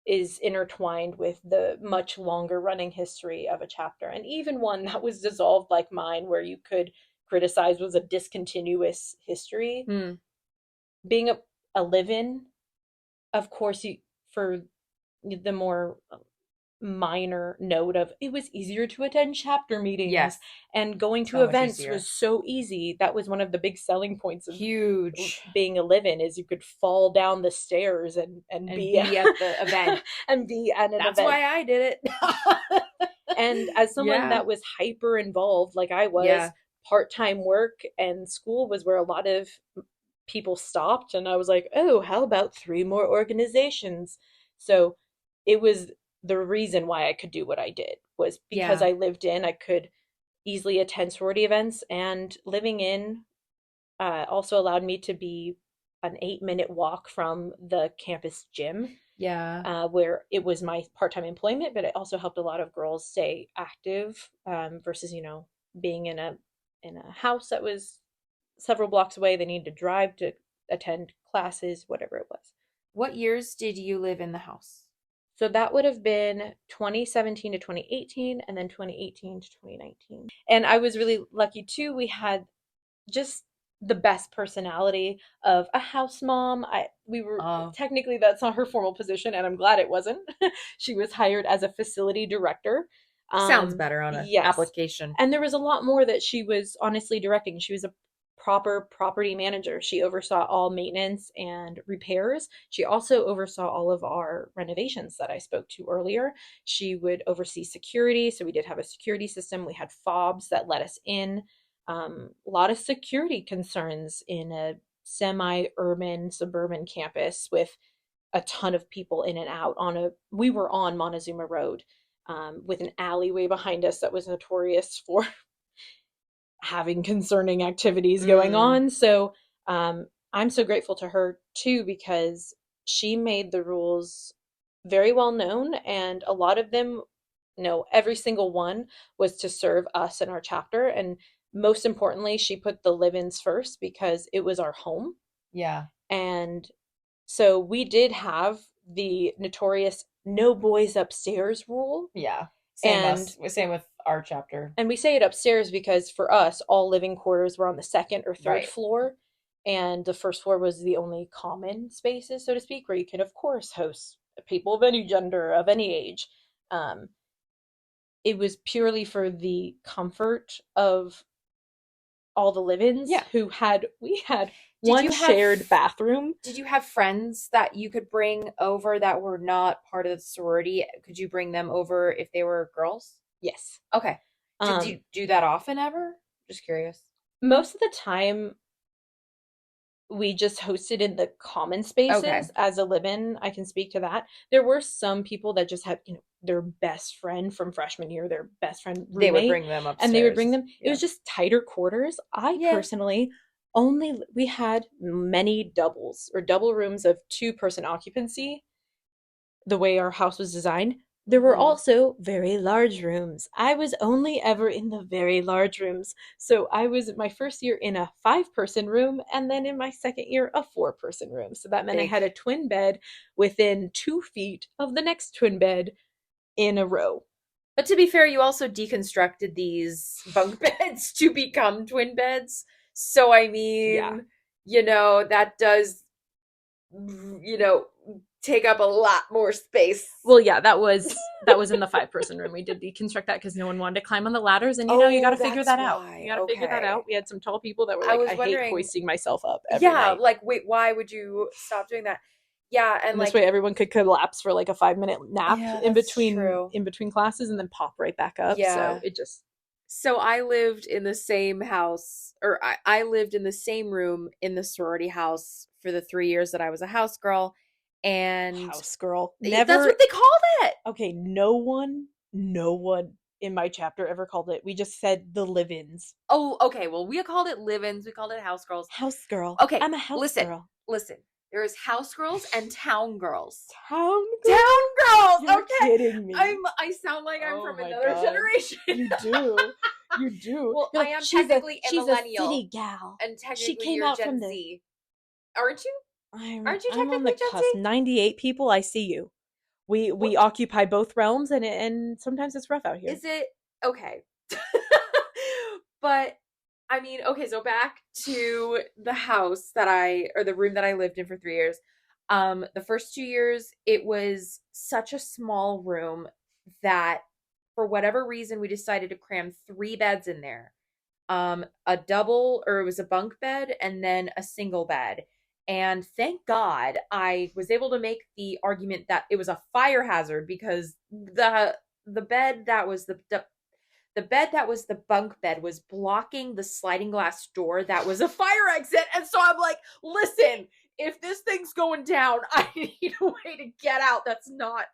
is intertwined with the much longer running history of a chapter, and even one that was dissolved like mine, where you could criticized was a discontinuous history. Being a live-in, of course, for the more minor note of it was easier to attend chapter meetings. Yes. And going to So much events easier. was so easy. That was one of the big selling points of Huge. being a live-in, is you could fall down the stairs and be at the event. and be at an That's event. why I did it. And as someone Yeah. that was hyper involved, like I was, Yeah. part-time work and school was where a lot of people stopped, and I was like, oh, how about 3 more organizations? So it was the reason why I could do what I did, was because Yeah. I lived in, I could easily attend sorority events, and living in also allowed me to be an 8-minute walk from the campus gym, Yeah. where it was my part-time employment, but it also helped a lot of girls stay active, versus, being in a house that was several blocks away. They needed to drive to attend classes, whatever it was. What years did you live in the house? So that would have been 2017 to 2018, and then 2018 to 2019. And I was really lucky too. We had just the best personality of a house mom. We were technically, that's not her formal position, and I'm glad it wasn't. She was hired as a facility director. Sounds better on an application. And there was a lot more that she was honestly directing. She was a proper property manager. She oversaw all maintenance and repairs. She also oversaw all of our renovations that I spoke to earlier. She would oversee security. So we did have a security system. We had fobs that let us in. A lot of security concerns in a semi-urban, suburban campus with a ton of people in and out. We were on Montezuma Road, with an alleyway behind us that was notorious for having concerning activities going on. So I'm so grateful to her too, because she made the rules very well known, and a lot of them, no, every single one was to serve us and our chapter. And most importantly, she put the live-ins first because it was our home. Yeah. And so we did have the notorious no boys upstairs rule. Yeah. Same with our chapter. And we say it upstairs because for us, all living quarters were on the second or third floor. And the first floor was the only common spaces, so to speak, where you can, of course, host people of any gender, of any age. It was purely for the comfort of all the live-ins we had one shared bathroom. Did you have friends that you could bring over that were not part of the sorority? Could you bring them over if they were girls? Yes. Okay. Did you do that often ever? Just curious. Most of the time, we just hosted in the common spaces as a live-in. I can speak to that. There were some people that just had, their best friend from freshman year, their best friend roommate. They would bring them upstairs. And they would bring them. Yeah. It was just tighter quarters. Personally, we had many doubles or double rooms of 2-person occupancy. The way our house was designed. There were also very large rooms. I was only ever in the very large rooms. So I was my first year in a 5-person room, and then in my second year, a 4-person room. So that meant I had a twin bed within 2 feet of the next twin bed in a row. But to be fair, you also deconstructed these bunk beds to become twin beds. So I mean, that does, take up a lot more space. Well, yeah, that was in the 5-person room. We did deconstruct that because no one wanted to climb on the ladders, and you got to figure that out. You got to figure that out. We had some tall people that were like, I hate hoisting myself up every night. Like, wait, why would you stop doing that? Yeah, and this way everyone could collapse for like a 5-minute nap in between classes, and then pop right back up. Yeah. So I lived in the same house, or I lived in the same room in the sorority house for the 3 years that I was a house girl. And house girl. That's what they called it. Okay, no one in my chapter ever called it. We just said the live-ins. Oh, okay. Well, we called it live-ins. We called it house girls. House girl. Okay, I'm a house girl. Listen. There's house girls and town girls. Town girls. You're kidding me. I sound like I'm from another generation. You do. You do. Well, I am technically a millennial. She's a city gal. And technically you're Gen Z. Aren't you? Aren't you technically on the Gen cusp. Z? 98 people, I see you. We occupy both realms, and sometimes it's rough out here. Is it? Okay. But I mean, okay, so back to the house or the room that I lived in for 3 years. The first 2 years, it was such a small room that for whatever reason, we decided to cram three beds in there. A double, or it was a bunk bed, and then a single bed. And thank God I was able to make the argument that it was a fire hazard because the bed that was the bed that was the bunk bed was blocking the sliding glass door that was a fire exit. And so I'm like, listen, if this thing's going down, I need a way to get out that's not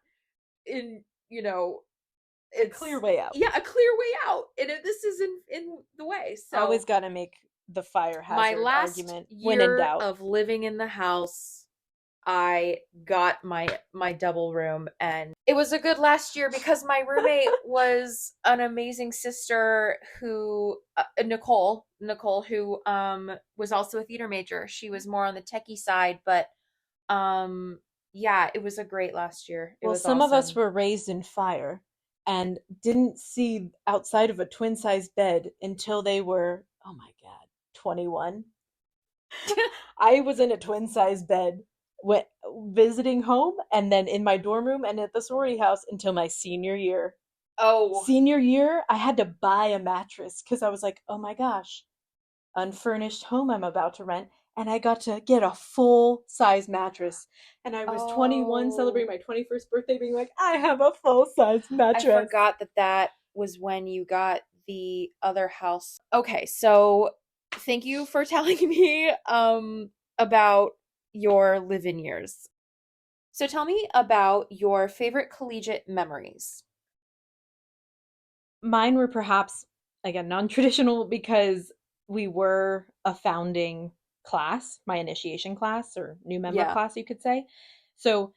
in, it's Clear way out. yeah, a clear way out. And if this is in the way. So Always got to make the fire my hazard last argument when in year doubt. of living in the house, I got my double room, and it was a good last year because my roommate was an amazing sister who Nicole who was also a theater major. She was more on the techie side, but yeah, it was a great last year. It Well, was some of us awesome. were raised in fire and didn't see outside of a twin size bed until they were, oh my God, 21. I was in a twin size bed when visiting home and then in my dorm room and at the sorority house until my senior year. Oh, Senior year, I had to buy a mattress because I was like, oh my gosh, unfurnished home I'm about to rent. And I got to get a full size mattress. And I was 21 celebrating oh. my 21st birthday, being like, I have a full size I mattress. forgot that was when you got the other house. Okay, so thank you for telling me about your live-in years. So tell me about your favorite collegiate memories. Mine were perhaps, again, non traditional because we were a founding class, my initiation class or new member Yeah. class, you could say. So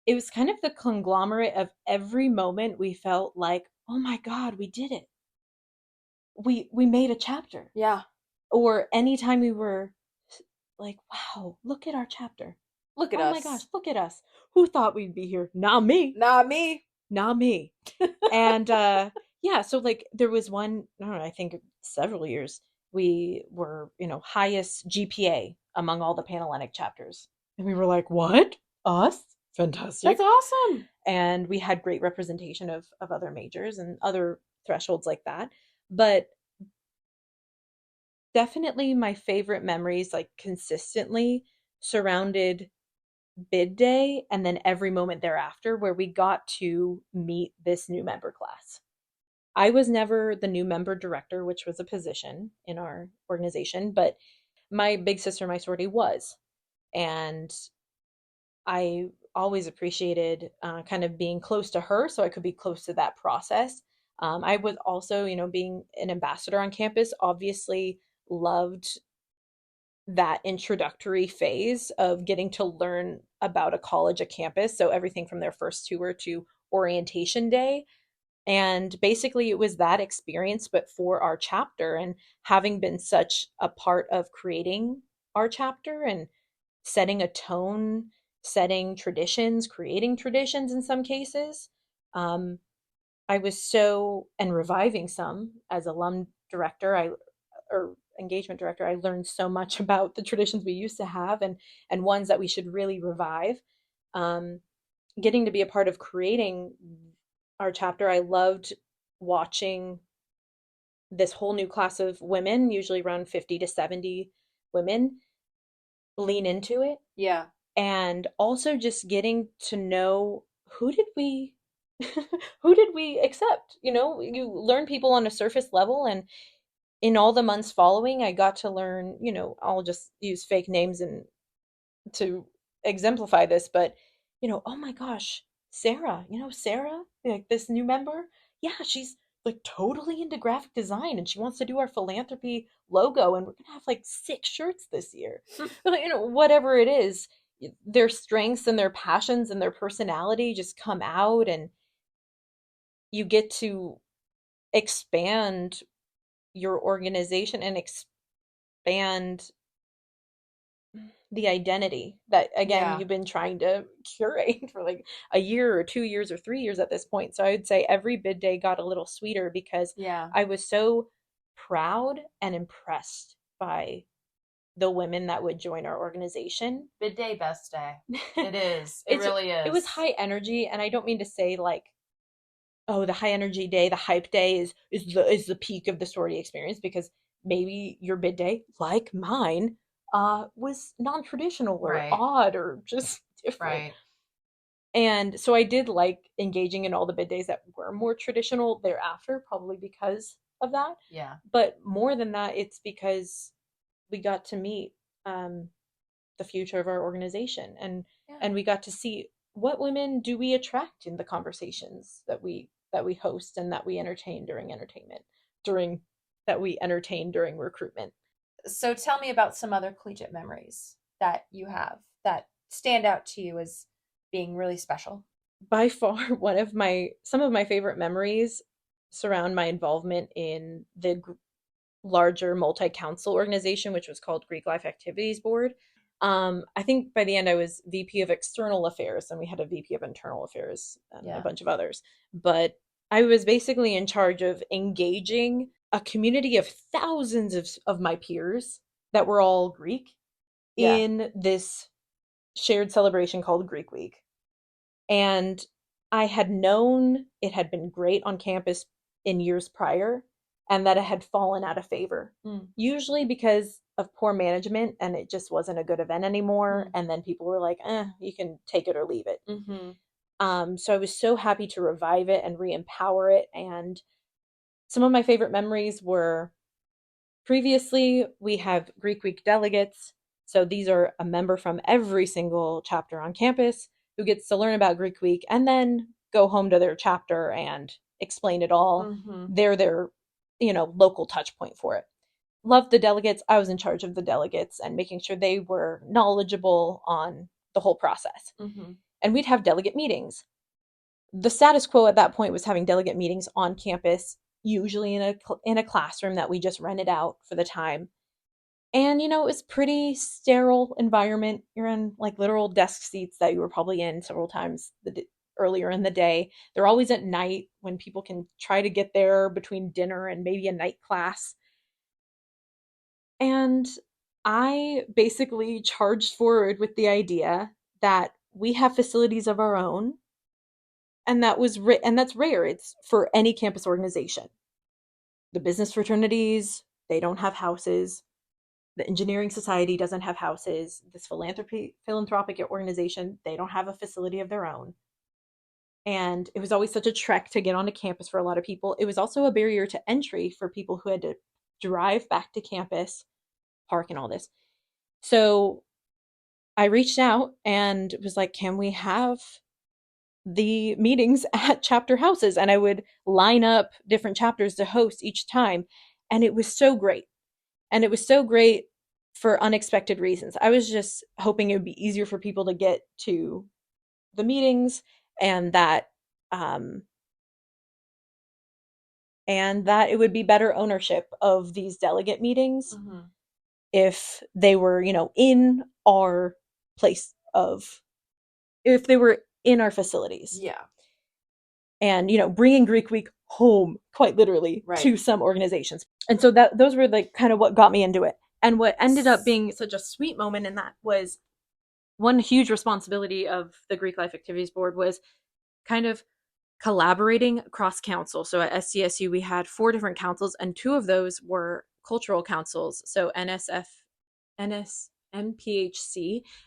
it was kind of the conglomerate of every moment we felt like, oh my God, we did it. We made a chapter. Yeah. Or anytime we were like, wow, look at our chapter. Look at Oh my gosh, us. look at us. Who thought we'd be here? Not me. Not me. Not me. And yeah, so like there was one, I don't know, I think several years we were, highest GPA among all the Panhellenic chapters. And we were like, what? Us? That's Fantastic. awesome. And we had great representation of other majors and other thresholds like that. But definitely my favorite memories, like consistently surrounded bid day and then every moment thereafter where we got to meet this new member class. I was never the new member director, which was a position in our organization, but my big sister, my sorority was. And I always appreciated kind of being close to her so I could be close to that process. I was also, being an ambassador on campus, obviously loved that introductory phase of getting to learn about a college, a campus. So everything from their first tour to orientation day. And basically, it was that experience, but for our chapter. And having been such a part of creating our chapter and setting a tone, setting traditions, creating traditions in some cases, um, I was so, and reviving some as alum director, or engagement director, I learned so much about the traditions we used to have and ones that we should really revive. Um, Getting to be a part of creating our chapter, I loved watching this whole new class of women, usually around 50 to 70 women, lean into it. Yeah. And also just getting to know who did we who did we accept? You learn people on a surface level, and in all the months following, I got to learn, I'll just use fake names and to exemplify this, but oh my gosh, Sarah, Sarah, like this new member, yeah, she's like totally into graphic design and she wants to do our philanthropy logo and we're gonna have like 6 shirts this year. But whatever it is, their strengths and their passions and their personality just come out and you get to expand your organization and expand the identity that again Yeah. you've been trying to curate for like a year or 2 years or 3 years at this point. So I would say every bid day got a little sweeter because Yeah. I was so proud and impressed by the women that would join our organization. Bid day, best day. It is. It really is. It was high energy, and I don't mean to say like, oh, the high energy day, the hype day is the peak of the sorority experience, because maybe your bid day, like mine, was non-traditional or odd or just different. Right. And so I did like engaging in all the bid days that were more traditional thereafter, probably because of that. Yeah. But more than that, it's because we got to meet the future of our organization, and we got to see what women do we attract in the conversations that we host and that we entertain during recruitment. So tell me about some other collegiate memories that you have that stand out to you as being really special. By far, some of my favorite memories surround my involvement in the larger multi-council organization, which was called Greek Life Activities Board. I think by the end I was VP of External Affairs, and we had a VP of Internal Affairs and a bunch of others. But I was basically in charge of engaging a community of thousands of my peers that were all Greek in this shared celebration called Greek Week. And I had known it had been great on campus in years prior, and that it had fallen out of favor, usually because of poor management, and it just wasn't a good event anymore. And then people were like, you can take it or leave it. So I was so happy to revive it and re-empower it. And some of my favorite memories were, previously we have Greek Week delegates. So these are a member from every single chapter on campus who gets to learn about Greek Week and then go home to their chapter and explain it all. They're their local touch point for it. Loved the delegates. I was in charge of the delegates and making sure they were knowledgeable on the whole process. And we'd have delegate meetings. The status quo at that point was having delegate meetings on campus, usually in a classroom that we just rented out for the time. And it was pretty sterile environment. You're in like literal desk seats that you were probably in several times earlier in the day. They're always at night when people can try to get there between dinner and maybe a night class. And I basically charged forward with the idea that we have facilities of our own, and that's rare. It's for any campus organization. The business fraternities, they don't have houses. The engineering society doesn't have houses. This philanthropic organization, they don't have a facility of their own. And it was always such a trek to get onto campus for a lot of people. It was also a barrier to entry for people who had to drive back to campus, park and all this. So I reached out and was like, can we have the meetings at chapter houses? And I would line up different chapters to host each time. And it was so great. And it was so great for unexpected reasons. I was just hoping it would be easier for people to get to the meetings, and that it would be better ownership of these delegate meetings if they were, in our if they were in our facilities. Yeah. And, bringing Greek Week home, quite literally, to some organizations. And so those were like kind of what got me into it. And what ended up being such a sweet moment in that was, one huge responsibility of the Greek Life Activities Board was kind of collaborating across council. So at SCSU, we had 4 different councils, and 2 of those were cultural councils. So NPHC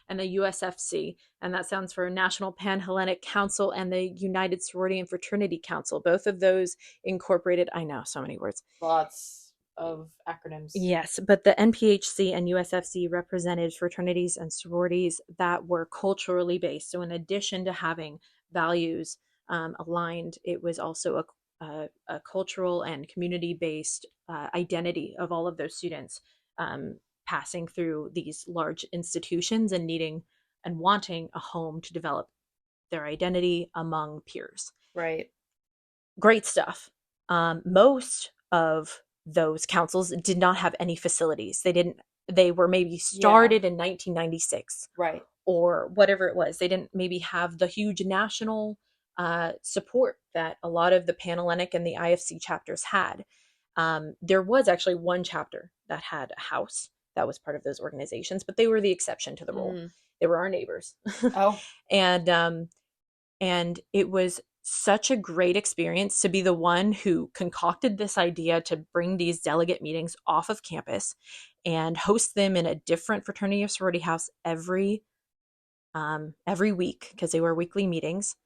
and the USFC, and that stands for National Pan-Hellenic Council, and the United Sorority and Fraternity Council. Both of those incorporated, I know, so many words. Lots of acronyms. Yes, but the NPHC and USFC represented fraternities and sororities that were culturally based. So in addition to having values aligned, it was also a cultural and community-based identity of all of those students passing through these large institutions and needing and wanting a home to develop their identity among peers. Right. Great stuff. Most of those councils did not have any facilities. They were maybe started in 1996. Right. Or whatever it was. They didn't maybe have the huge national support that a lot of the Panhellenic and the IFC chapters had. There was actually one chapter that had a house that was part of those organizations, but they were the exception to the rule. They were our neighbors. Oh. And it was such a great experience to be the one who concocted this idea to bring these delegate meetings off of campus and host them in a different fraternity or sorority house every week, because they were weekly meetings.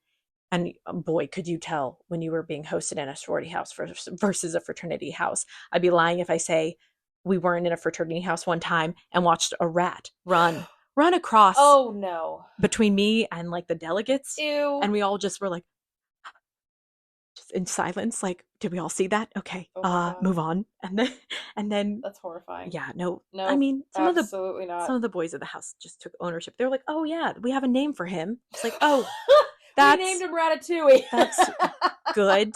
And boy, could you tell when you were being hosted in a sorority house versus a fraternity house. I'd be lying if I say we weren't in a fraternity house one time and watched a rat run across. Oh no. Between me and like the delegates. Ew. And we all just were like, just in silence, like, did we all see that? Okay, move on. And then that's horrifying. Yeah, no. No, I mean, absolutely not. Some of the boys of the house just took ownership. They were like, oh yeah, we have a name for him. It's like, oh, we named him Ratatouille. That's good.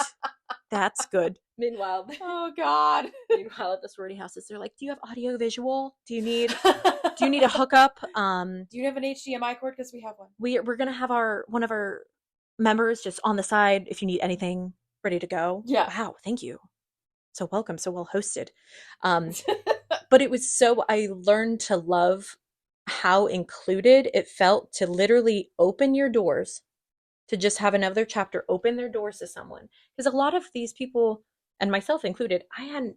That's good. Meanwhile, oh god. Meanwhile, at the sorority houses, they're like, do you have audio visual? Do you need a hookup? Do you have an HDMI cord? Because we have one. We're gonna have one of our members just on the side if you need anything ready to go. Yeah. Wow, thank you. So welcome, so well hosted. But it was I learned to love how included it felt to literally open your doors, to just have another chapter open their doors to someone. Because a lot of these people, and myself included, I hadn't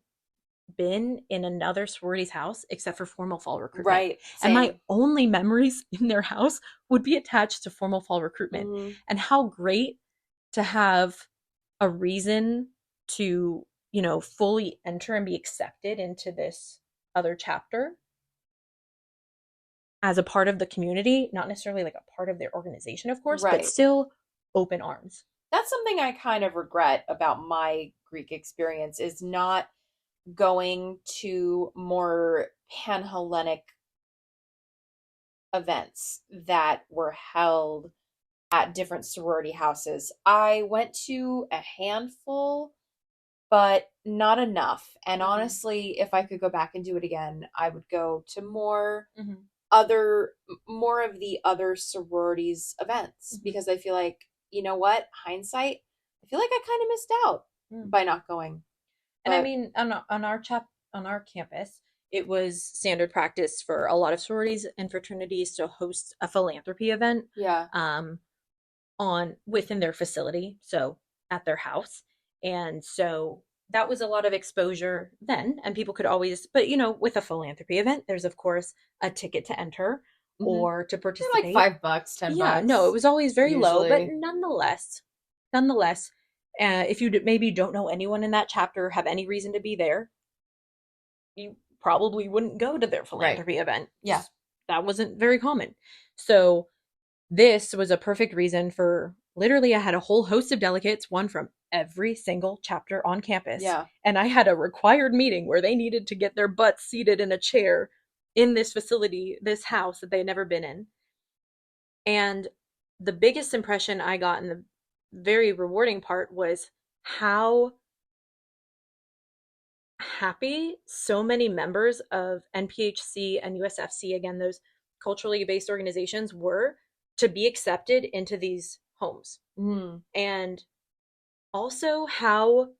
been in another sorority's house except for formal fall recruitment. Right. Same. And my only memories in their house would be attached to formal fall recruitment. Mm-hmm. And how great to have a reason to, fully enter and be accepted into this other chapter as a part of the community, not necessarily like a part of their organization, of course, right, but still open arms. That's something I kind of regret about my Greek experience, is not going to more Pan-Hellenic events that were held at different sorority houses. I went to a handful, but not enough. And honestly, if I could go back and do it again, I would go to more of the other sororities events, because I feel like, you know what, hindsight, I feel like I kind of missed out by not going. And I mean, on our campus, it was standard practice for a lot of sororities and fraternities to host a philanthropy event. Yeah. Within their facility, so at their house. And so that was a lot of exposure then, and people could always, but with a philanthropy event, there's of course a ticket to enter or to participate. They're like $5, $10. Yeah, no, it was always very low, but nonetheless, if you maybe don't know anyone in that chapter, have any reason to be there, you probably wouldn't go to their philanthropy event. Yeah, that wasn't very common. So this was a perfect reason for, literally, I had a whole host of delegates, one from every single chapter on campus. Yeah. And I had a required meeting where they needed to get their butts seated in a chair in this facility, this house that they had never been in. And the biggest impression I got, and the very rewarding part, was how happy so many members of NPHC and USFC, again, those culturally based organizations, were to be accepted into these homes. And also how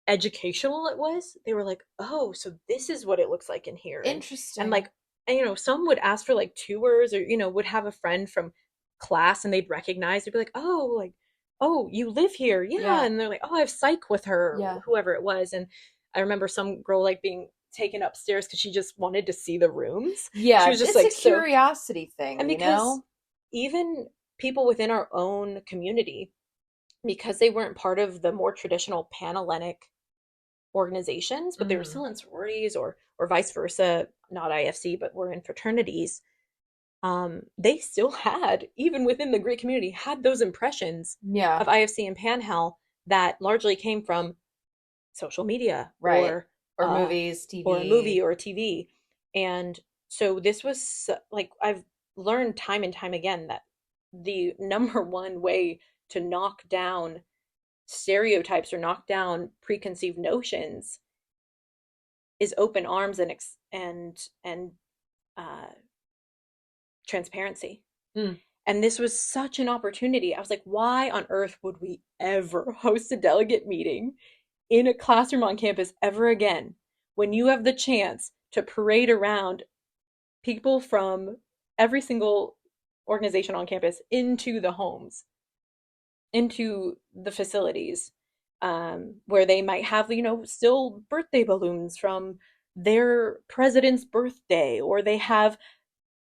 educational it was. They were like, oh, so this is what it looks like in here. Interesting. And some would ask for like tours, or would have a friend from class and they'd recognize, they'd be like, oh, you live here. Yeah. And they're like, oh, I have psych with her, or whoever it was. And I remember some girl being taken upstairs because she just wanted to see the rooms. Yeah, she was just it's a curiosity thing. And because even people within our own community, because they weren't part of the more traditional Pan-Hellenic organizations, but they were still in sororities or vice versa, not IFC, but were in fraternities, they still had, even within the Greek community, had those impressions of IFC and Pan-Hell that largely came from social media, or movies, TV, or a movie or TV. And so this was I've learned time and time again that the number one way to knock down stereotypes or knock down preconceived notions is open arms and transparency. And this was such an opportunity. I was like, why on earth would we ever host a delegate meeting in a classroom on campus ever again when you have the chance to parade around people from every single organization on campus into the homes, into the facilities, where they might have, still birthday balloons from their president's birthday, or they have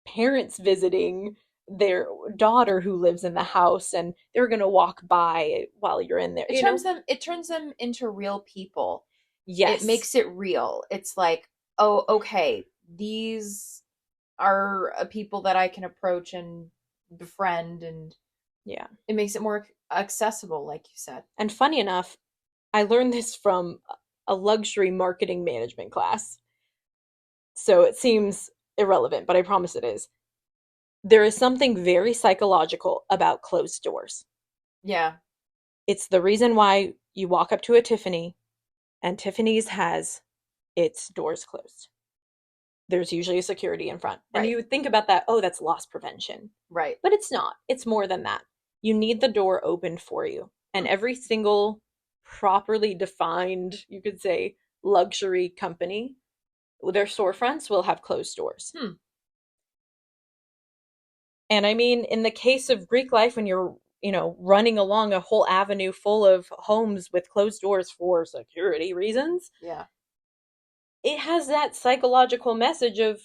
parents visiting their daughter who lives in the house and they're going to walk by while you're in there. It turns them into real people. Yes. It makes it real. It's like, oh, okay, these are people that I can approach and befriend, and yeah, it makes it more accessible, like you said. And funny enough, I learned this from a luxury marketing management class. So it seems irrelevant, but I promise it is. There is something very psychological about closed doors. Yeah. It's the reason why you walk up to a Tiffany and Tiffany's has its doors closed. There's usually a security in front. Right. And you would think about that, oh, that's loss prevention. Right. But it's not. It's more than that. You need the door opened for you. And every single properly defined, you could say, luxury company, their storefronts will have closed doors. And I mean, in the case of Greek life, when you're, running along a whole avenue full of homes with closed doors for security reasons, yeah, it has that psychological message of,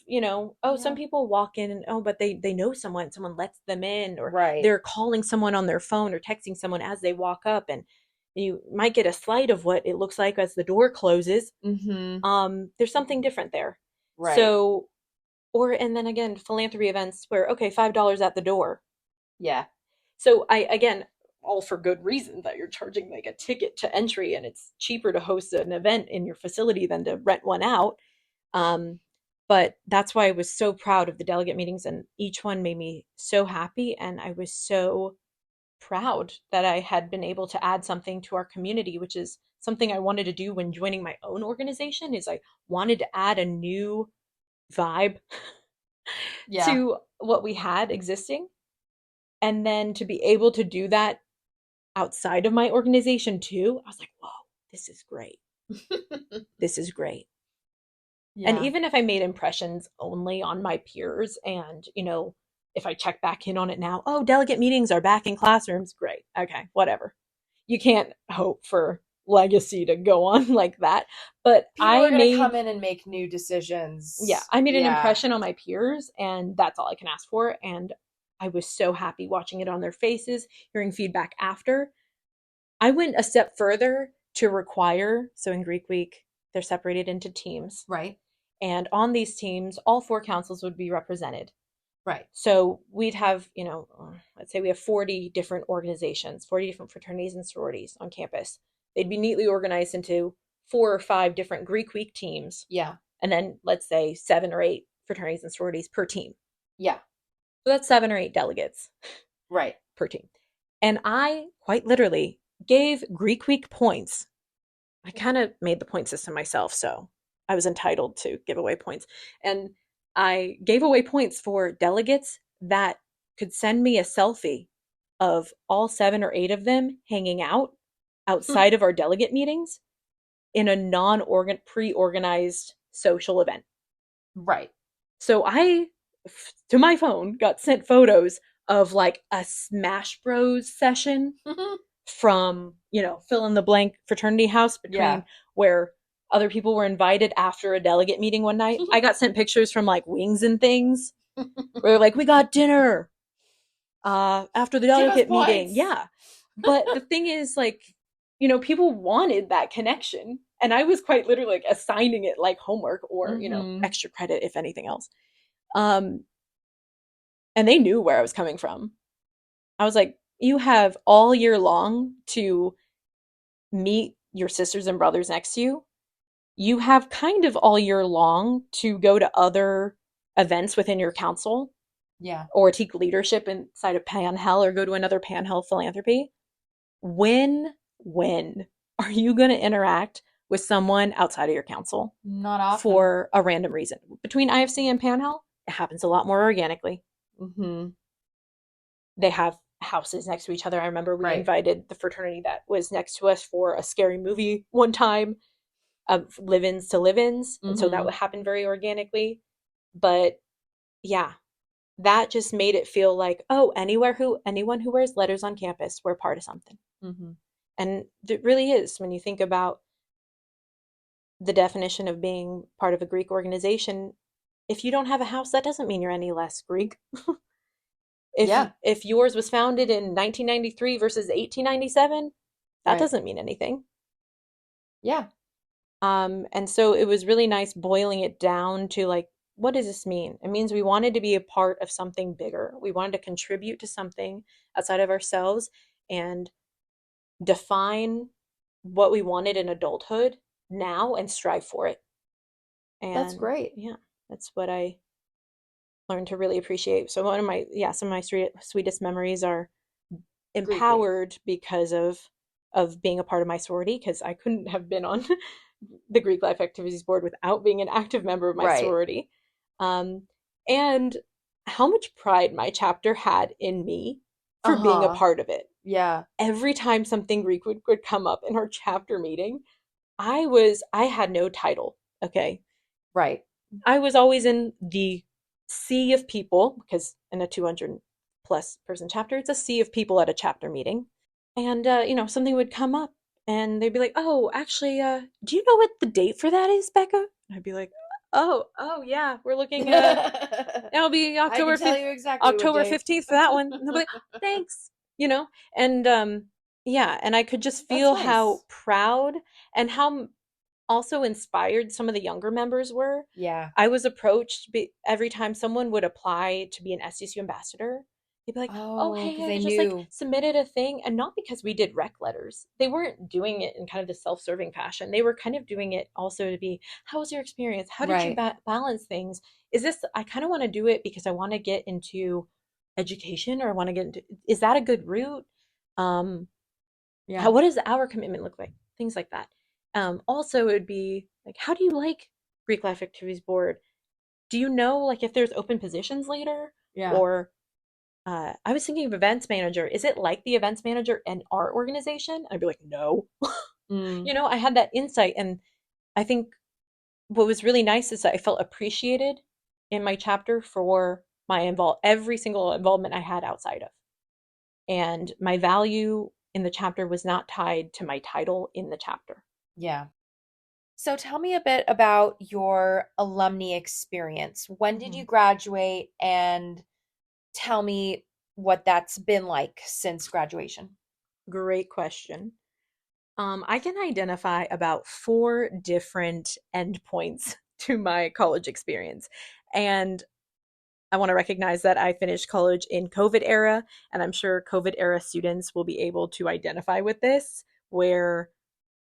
some people walk in and, but they know someone lets them in, or they're calling someone on their phone or texting someone as they walk up, and you might get a slight of what it looks like as the door closes. There's something different there. Right. So, and then again, philanthropy events where, okay, $5 at the door. Yeah. So again, all for good reason, that you're charging like a ticket to entry and it's cheaper to host an event in your facility than to rent one out. But that's why I was so proud of the delegate meetings, and each one made me so happy. And I was so proud that I had been able to add something to our community, which is something I wanted to do when joining my own organization. Is I wanted to add a new vibe to what we had existing. And then to be able to do that outside of my organization too, I was like, whoa, this is great. This is great. Yeah. And even if I made impressions only on my peers, and, if I check back in on it now, oh, delegate meetings are back in classrooms, great. Okay, whatever. You can't hope for legacy to go on like that. But people are going to come in and make new decisions. Yeah, I made an impression on my peers, and that's all I can ask for. And I was so happy watching it on their faces, hearing feedback after. I went a step further to require, so in Greek Week, they're separated into teams. Right. And on these teams, all 4 councils would be represented. Right. So we'd have, let's say we have 40 different organizations, 40 different fraternities and sororities on campus. They'd be neatly organized into 4 or 5 different Greek Week teams. Yeah. And then let's say 7 or 8 fraternities and sororities per team. Yeah. So that's 7 or 8 delegates. Right. Per team. And I quite literally gave Greek Week points. I kind of made the point system myself, so I was entitled to give away points. And I gave away points for delegates that could send me a selfie of all 7 or 8 of them hanging out outside of our delegate meetings in a pre-organized social event. Right. So I, to my phone, got sent photos of like a Smash Bros session from, fill in the blank fraternity house between where other people were invited after a delegate meeting one night. I got sent pictures from like Wings and Things where like, we got dinner after the delegate meeting. Points. Yeah. But the thing is, like, people wanted that connection. And I was quite literally like assigning it like homework or, extra credit, if anything else. And they knew where I was coming from. I was like, you have all year long to meet your sisters and brothers next to you. You have kind of all year long to go to other events within your council. Yeah. Or take leadership inside of Panhell or go to another Panhell philanthropy. When are you going to interact with someone outside of your council? Not often. For a random reason. Between IFC and Panhell, it happens a lot more organically. Mm-hmm. They have houses next to each other. I remember we Right. invited the fraternity that was next to us for a scary movie one time, of live-ins to live-ins, and so that Mm-hmm. would happen very organically. But yeah, that just made it feel like, oh, anyone who wears letters on campus, we're part of something. Mm-hmm. And it really is, when you think about the definition of being part of a Greek organization. If you don't have a house, that doesn't mean you're any less Greek. Yeah. If yours was founded in 1993 versus 1897, that Right. doesn't mean anything. Yeah. And so it was really nice boiling it down to, like, what does this mean? It means we wanted to be a part of something bigger. We wanted to contribute to something outside of ourselves and define what we wanted in adulthood now and strive for it. That's And great. yeah, that's what I learned to really appreciate. So one of my, yeah, some of my sweetest memories are Greek week. empowered because of being a part of my sorority, because I couldn't have been on the Greek Life Activities Board without being an active member of my Right. sorority. Um, and how much pride my chapter had in me for being a Uh-huh. part of it. Yeah. Every time something Greek would come up in our chapter meeting, I had no title. Okay. Right. I was always in the sea of people, because in a 200 plus person chapter, it's a sea of people at a chapter meeting. And, something would come up and they'd be like, oh, actually, do you know what the date for that is, Becca? And I'd be like, oh, yeah, we're looking, it'll be I can tell you exactly what October date. 15th for that one. And they'll be like, thanks, and, yeah, and I could just That's feel how nice. proud and how also inspired some of the younger members were. Yeah. I was approached every time someone would apply to be an SDSU ambassador. They'd be like, "Oh, Oh, because hey, they I just like knew. submitted a thing," and not because we did rec letters. They weren't doing it in kind of the self-serving fashion. They were kind of doing it also to be, "How was your experience? How did you Right. balance things? Is this? I kind of want to do it because I want to get into education, or I want to get into. Is that a good route? Um, Yeah. what does our commitment look like? Things like that. Also, it would be like, how do you like Greek Life Activities Board? Do you know, like, if there's open positions later? Yeah. Or I was thinking of events manager. Is it like the events manager in our organization? I'd be like, no. Mm. I had that insight. And I think what was really nice is that I felt appreciated in my chapter for every single involvement I had outside of. And my value in the chapter was not tied to my title in the chapter. Yeah. So tell me a bit about your alumni experience. When did Mm-hmm. you graduate, and tell me what that's been like since graduation? Great question. I can identify about four different endpoints to my college experience. And I want to recognize that I finished college in COVID era, and I'm sure COVID era students will be able to identify with this, where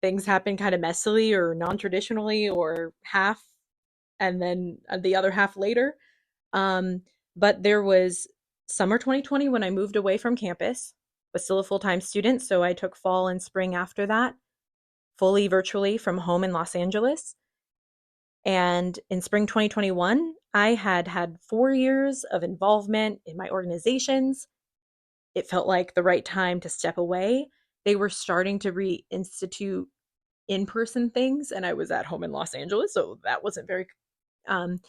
things happen kind of messily or non-traditionally, or half and then the other half later. Um, but there was summer 2020 when I moved away from campus, was still a full-time student, so I took fall and spring after that, fully virtually from home in Los Angeles. And in spring 2021, I had 4 years of involvement in my organizations. It felt like the right time to step away. They were starting to reinstitute in person things, and I was at home in Los Angeles, so that wasn't very um,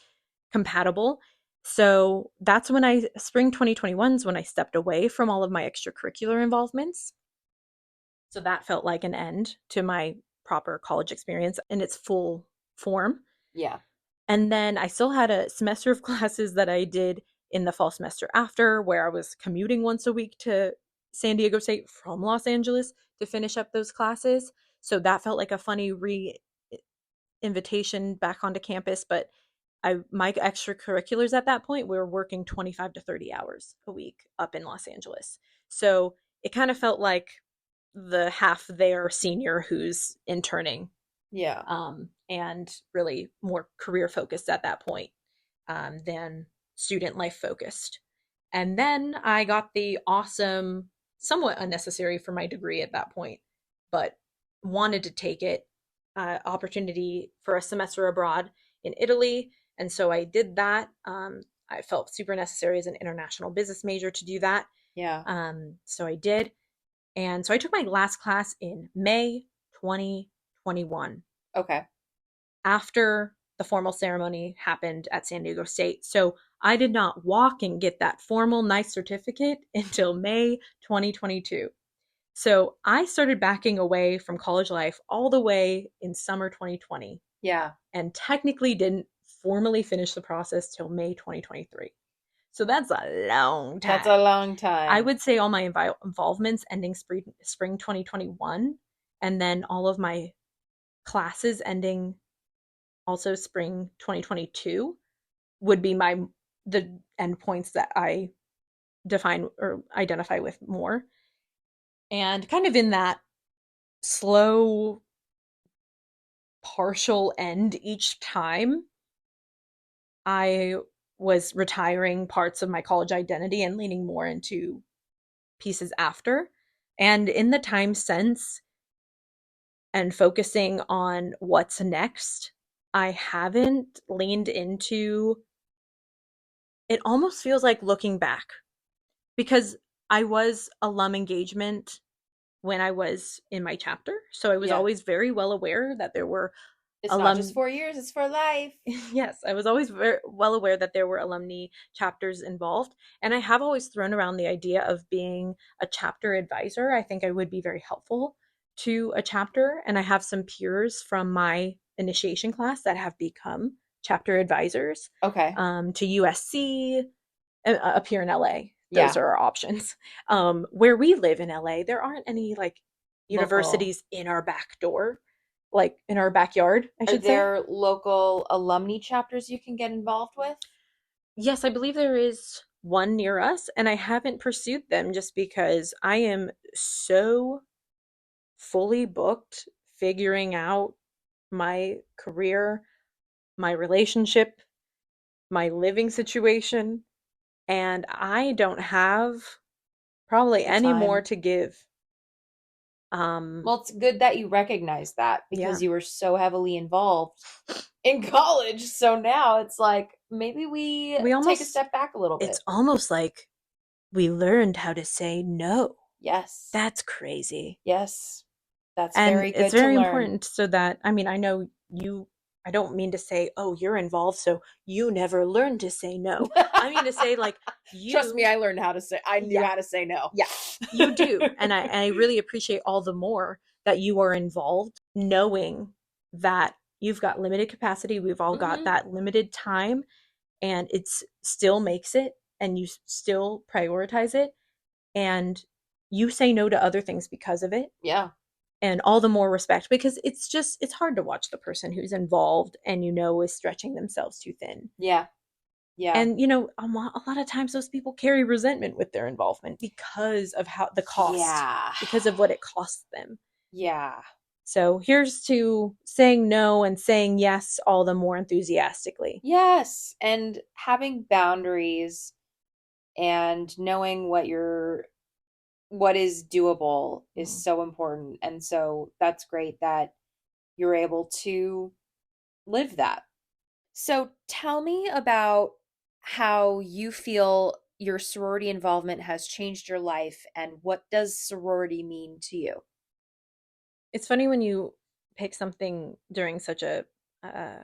compatible. So that's when spring 2021 is when I stepped away from all of my extracurricular involvements. So that felt like an end to my proper college experience in its full form. Yeah. And then I still had a semester of classes that I did in the fall semester after, where I was commuting once a week to San Diego State from Los Angeles to finish up those classes. So that felt like a funny invitation back onto campus. But my extracurriculars at that point, we were working 25 to 30 hours a week up in Los Angeles. So it kind of felt like the half there senior who's interning, Yeah. and really more career focused at that point, than student life focused. And then I got the awesome, somewhat unnecessary for my degree at that point, but wanted to take it, opportunity for a semester abroad in Italy. And so I did that. I felt super necessary as an international business major to do that. Yeah. So I did. And so I took my last class in May 2021 Okay. after the formal ceremony happened at San Diego State. So I did not walk and get that formal nice certificate until May 2022. So I started backing away from college life all the way in summer 2020 Yeah. and technically didn't formally finish the process till May 2023. So that's a long time. That's a long I time. would say all my involvements ending spring 2021, and then all of my classes ending also spring 2022 would be the endpoints that I define or identify with more. And kind of in that slow partial end each time, I was retiring parts of my college identity and leaning more into pieces after. And in the time since, and focusing on what's next, I haven't leaned into it. Almost feels like looking back because I was alum engagement when I was in my chapter. So I was Yeah. always very well aware that there were It's not just alum 4 years, it's for life. yes, I was always very well aware that there were alumni chapters involved. And I have always thrown around the idea of being a chapter advisor. I think I would be very helpful to a chapter. And I have some peers from my initiation class that have become chapter advisors Okay. to USC, up here in LA. Those Yeah. are our options. Where we live in LA, there aren't any like Local. universities in our back door, like in our backyard, I Are should say. there local alumni chapters you can get involved with? Yes, I believe there is one near us, and I haven't pursued them just because I am so fully booked figuring out my career, my relationship, my living situation, and I don't have probably The any more time. to give. Um, Well, it's good that you recognize that yeah. because you were so heavily involved in college. So now it's like maybe we We take a almost step back a little It's bit. almost like we learned how to say no. Yes. That's crazy. Yes. That's And very it's good to very learn. important so that, I mean, I know you, I don't mean to say, oh, you're involved, so you never learn to say no. I mean to say, like, Trust me, you, I learned how to say, I knew yeah, how to say no. yeah, you do. And I really appreciate all the more that you are involved, knowing that you've got limited capacity. We've all got Hmm. that limited time, and it's still makes it, and you still prioritize it, and you say no to other things because of it, Yeah. and all the more respect because it's hard to watch the person who's involved and is stretching themselves too thin. Yeah. Yeah. And a lot of times those people carry resentment with their involvement because of how the cost, Yeah. because of what it costs them. Yeah. So here's to saying no and saying yes all the more enthusiastically. Yes. And having boundaries and knowing what is doable is Mhm. so important. And so that's great that you're able to live that. So tell me about how you feel your sorority involvement has changed your life and what does sorority mean to you? It's funny when you pick something during such a uh,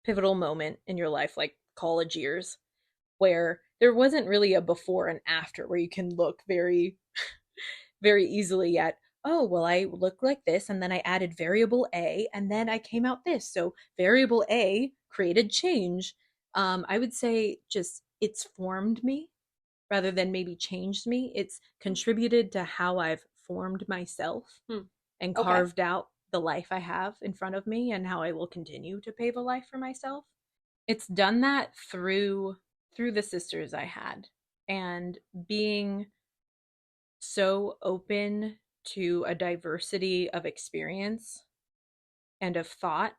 pivotal moment in your life, like college years, where there wasn't really a before and after where you can look very very easily at, oh well, I look like this and then I added variable a and then I came out this, so variable a created change. I would say just it's formed me rather than maybe changed me. It's contributed to how I've formed myself Hmm. and Okay. carved out the life I have in front of me and how I will continue to pave a life for myself. It's done that through the sisters I had, and being so open to a diversity of experience and of thought.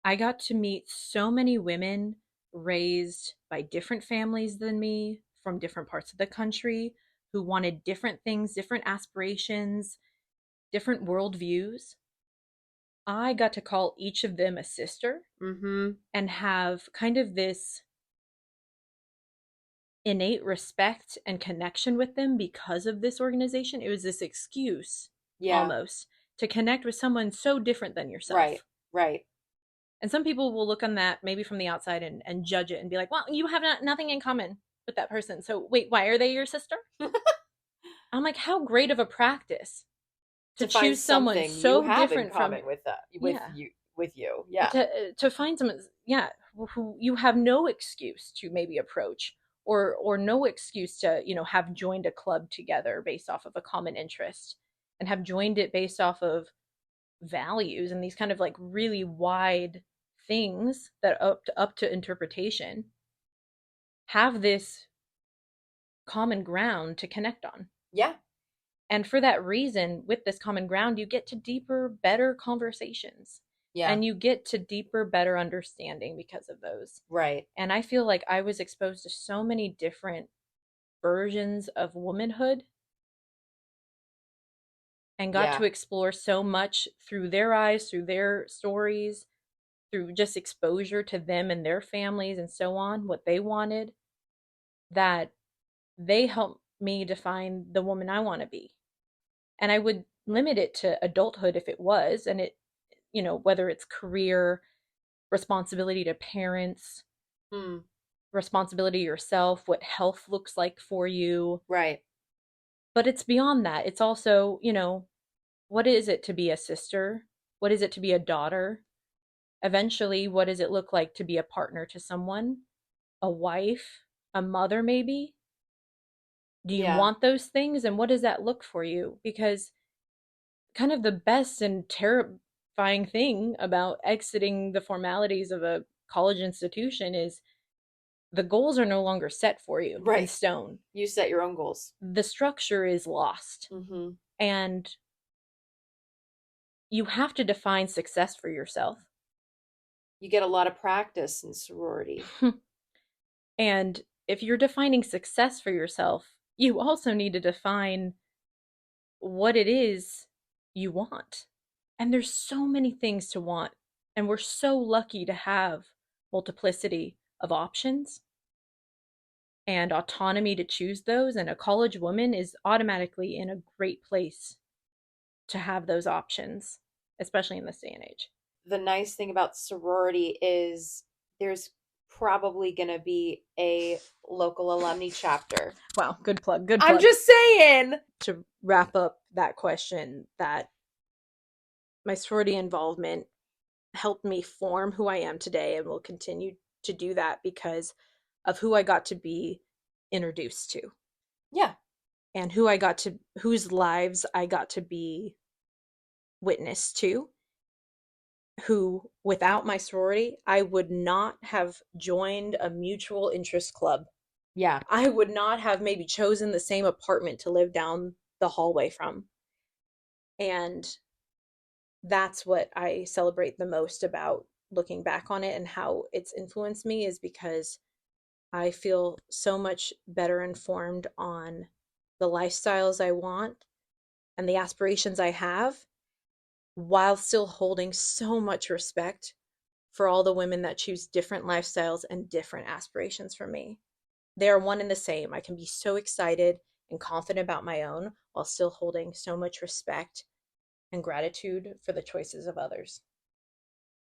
I got to meet so many women raised by different families than me from different parts of the country who wanted different things, different aspirations, different worldviews. I got to call each of them a sister Mm-hmm. and have kind of this innate respect and connection with them because of this organization. It was this excuse Yeah. almost to connect with someone so different than Right. yourself. Right. And some people will look on that maybe from the outside and judge it and be like, well, you have nothing in common with that person. So wait, why are they your sister? I'm like, how great of a practice to To find choose someone something you so have in different from, common with yeah, you. Yeah. to find someone, yeah, who you have no excuse to maybe approach, or no excuse to, have joined a club together based off of a common interest, and have joined it based off of values and these kind of like really wide things that up to interpretation, have this common ground to connect on. Yeah. And for that reason, with this common ground, you get to deeper, better conversations. Yeah. And you get to deeper, better understanding because of those. Right. And I feel like I was exposed to so many different versions of womanhood and got Yeah. to explore so much through their eyes, through their stories, through just exposure to them and their families and so on, what they wanted, that they helped me define the woman I want to be. And I would limit it to adulthood if it was, and it, whether it's career, responsibility to parents, Hmm. responsibility to yourself, what health looks like for you. Right. But it's beyond that. It's also, what is it to be a sister? What is it to be a daughter? Eventually, what does it look like to be a partner to someone? A wife? A mother, maybe? Do you Yeah. want those things? And what does that look for you? Because kind of the best and terrifying thing about exiting the formalities of a college institution is the goals are no longer set for you in Right. stone. You set your own goals. The structure is lost. Mm-hmm. And you have to define success for yourself. You get a lot of practice in sorority. And if you're defining success for yourself, you also need to define what it is you want. And there's so many things to want. And we're so lucky to have multiplicity of options and autonomy to choose those. And a college woman is automatically in a great place to have those options, especially in this day and age. The nice thing about sorority is there's probably going to be a local alumni chapter. Wow, good plug, good plug. I'm just saying. To wrap up that question, that my sorority involvement helped me form who I am today and will continue to do that because of who I got to be introduced to. Yeah. And whose lives I got to be witness to, who without my sorority, I would not have joined a mutual interest club. Yeah. I would not have maybe chosen the same apartment to live down the hallway from. And that's what I celebrate the most about looking back on it and how it's influenced me, is because I feel so much better informed on the lifestyles I want and the aspirations I have, while still holding so much respect for all the women that choose different lifestyles and different aspirations from me. They are one and the same. I can be so excited and confident about my own while still holding so much respect and gratitude for the choices of others.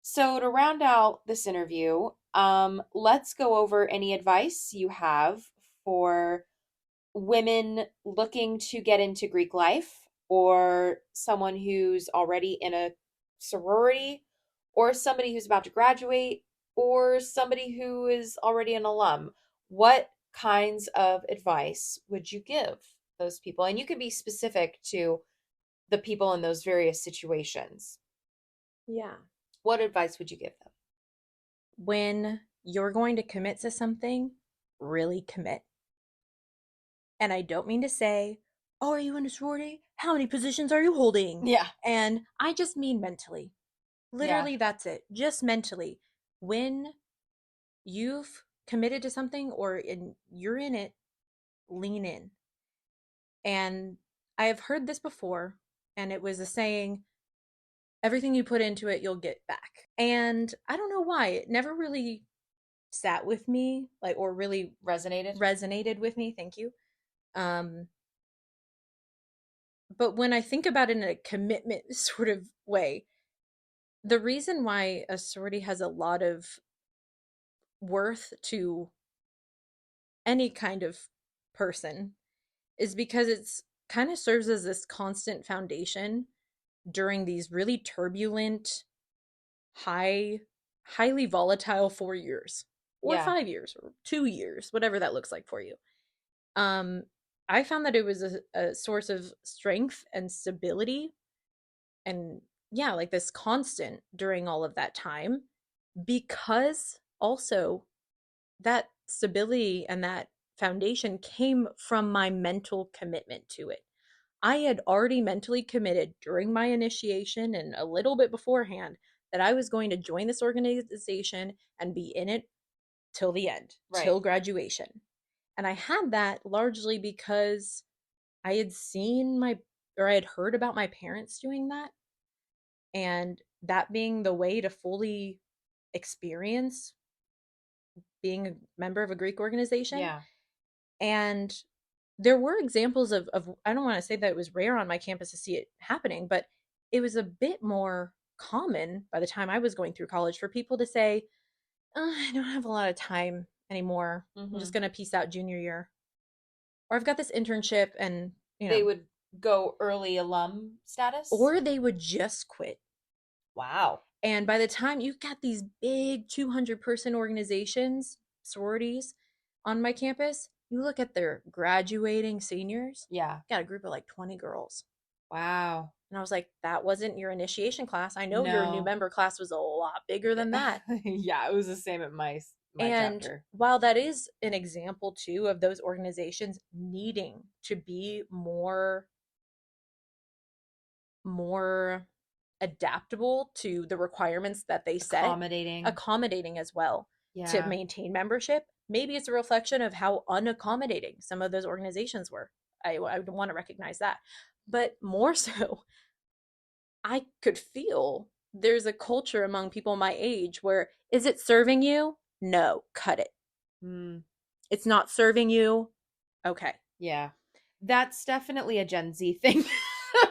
So to round out this interview, let's go over any advice you have for women looking to get into Greek life, or someone who's already in a sorority, or somebody who's about to graduate, or somebody who is already an alum. What kinds of advice would you give those people? And you can be specific to the people in those various situations. Yeah. What advice would you give them? When you're going to commit to something, really commit. And I don't mean to say, oh, are you in a sorority? How many positions are you holding? Yeah. And I just mean mentally. Literally, that's it. Just mentally. When you've committed to something you're in it, lean in. And I have heard this before, and it was a saying, everything you put into it, you'll get back. And I don't know why. It never really sat with me, like, or really Resonated? resonated with me. Thank you. Um, but when I think about it in a commitment sort of way, the reason why a sorority has a lot of worth to any kind of person is because it's kind of serves as this constant foundation during these really turbulent, high, highly volatile 4 years or Yeah. 5 years or 2 years, whatever that looks like for you. Um, I found that it was a source of strength and stability and yeah, like this constant during all of that time because also that stability and that foundation came from my mental commitment to it. I had already mentally committed during my initiation and a little bit beforehand that I was going to join this organization and be in it till the end, Right. till graduation. And I had that largely because I had seen my, or I had heard about my parents doing that, and that being the way to fully experience being a member of a Greek organization. Yeah. And there were examples of I don't want to say that it was rare on my campus to see it happening, but it was a bit more common by the time I was going through college for people to say, I don't have a lot of time anymore. I'm Mm-hmm. just going to peace out junior year. Or I've got this internship and, They would go early alum status? or they would just quit. Wow. And by the time you got these big 200-person organizations, sororities on my campus, you look at their graduating seniors, Yeah. got a group of like 20 girls. Wow. And I was like, that wasn't your initiation class. I know your new No. member class was a lot bigger than that. Yeah, it was the same at my And chapter. while that is an example too of those organizations needing to be more adaptable to the requirements that they set, Accommodating. accommodating as well to Yeah. maintain membership. Maybe it's a reflection of how unaccommodating some of those organizations were. I would want to recognize that. But more so, I could feel there's a culture among people my age where is it serving you? No, cut it. Mm, It's not serving you. Okay. yeah. That's definitely a Gen Z thing.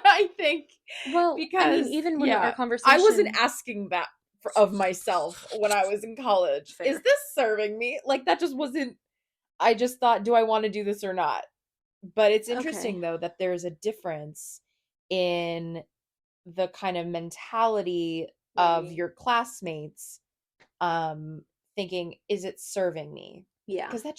I think Well, I mean, because even when our yeah, I wasn't conversation asking that of myself when I was in college. Is fair. this serving me? Like that just wasn't I just thought do I want to do this or not? But it's Okay. interesting though that there's a difference in the kind of mentality of Right. your classmates um thinking is it serving me? Yeah. Because that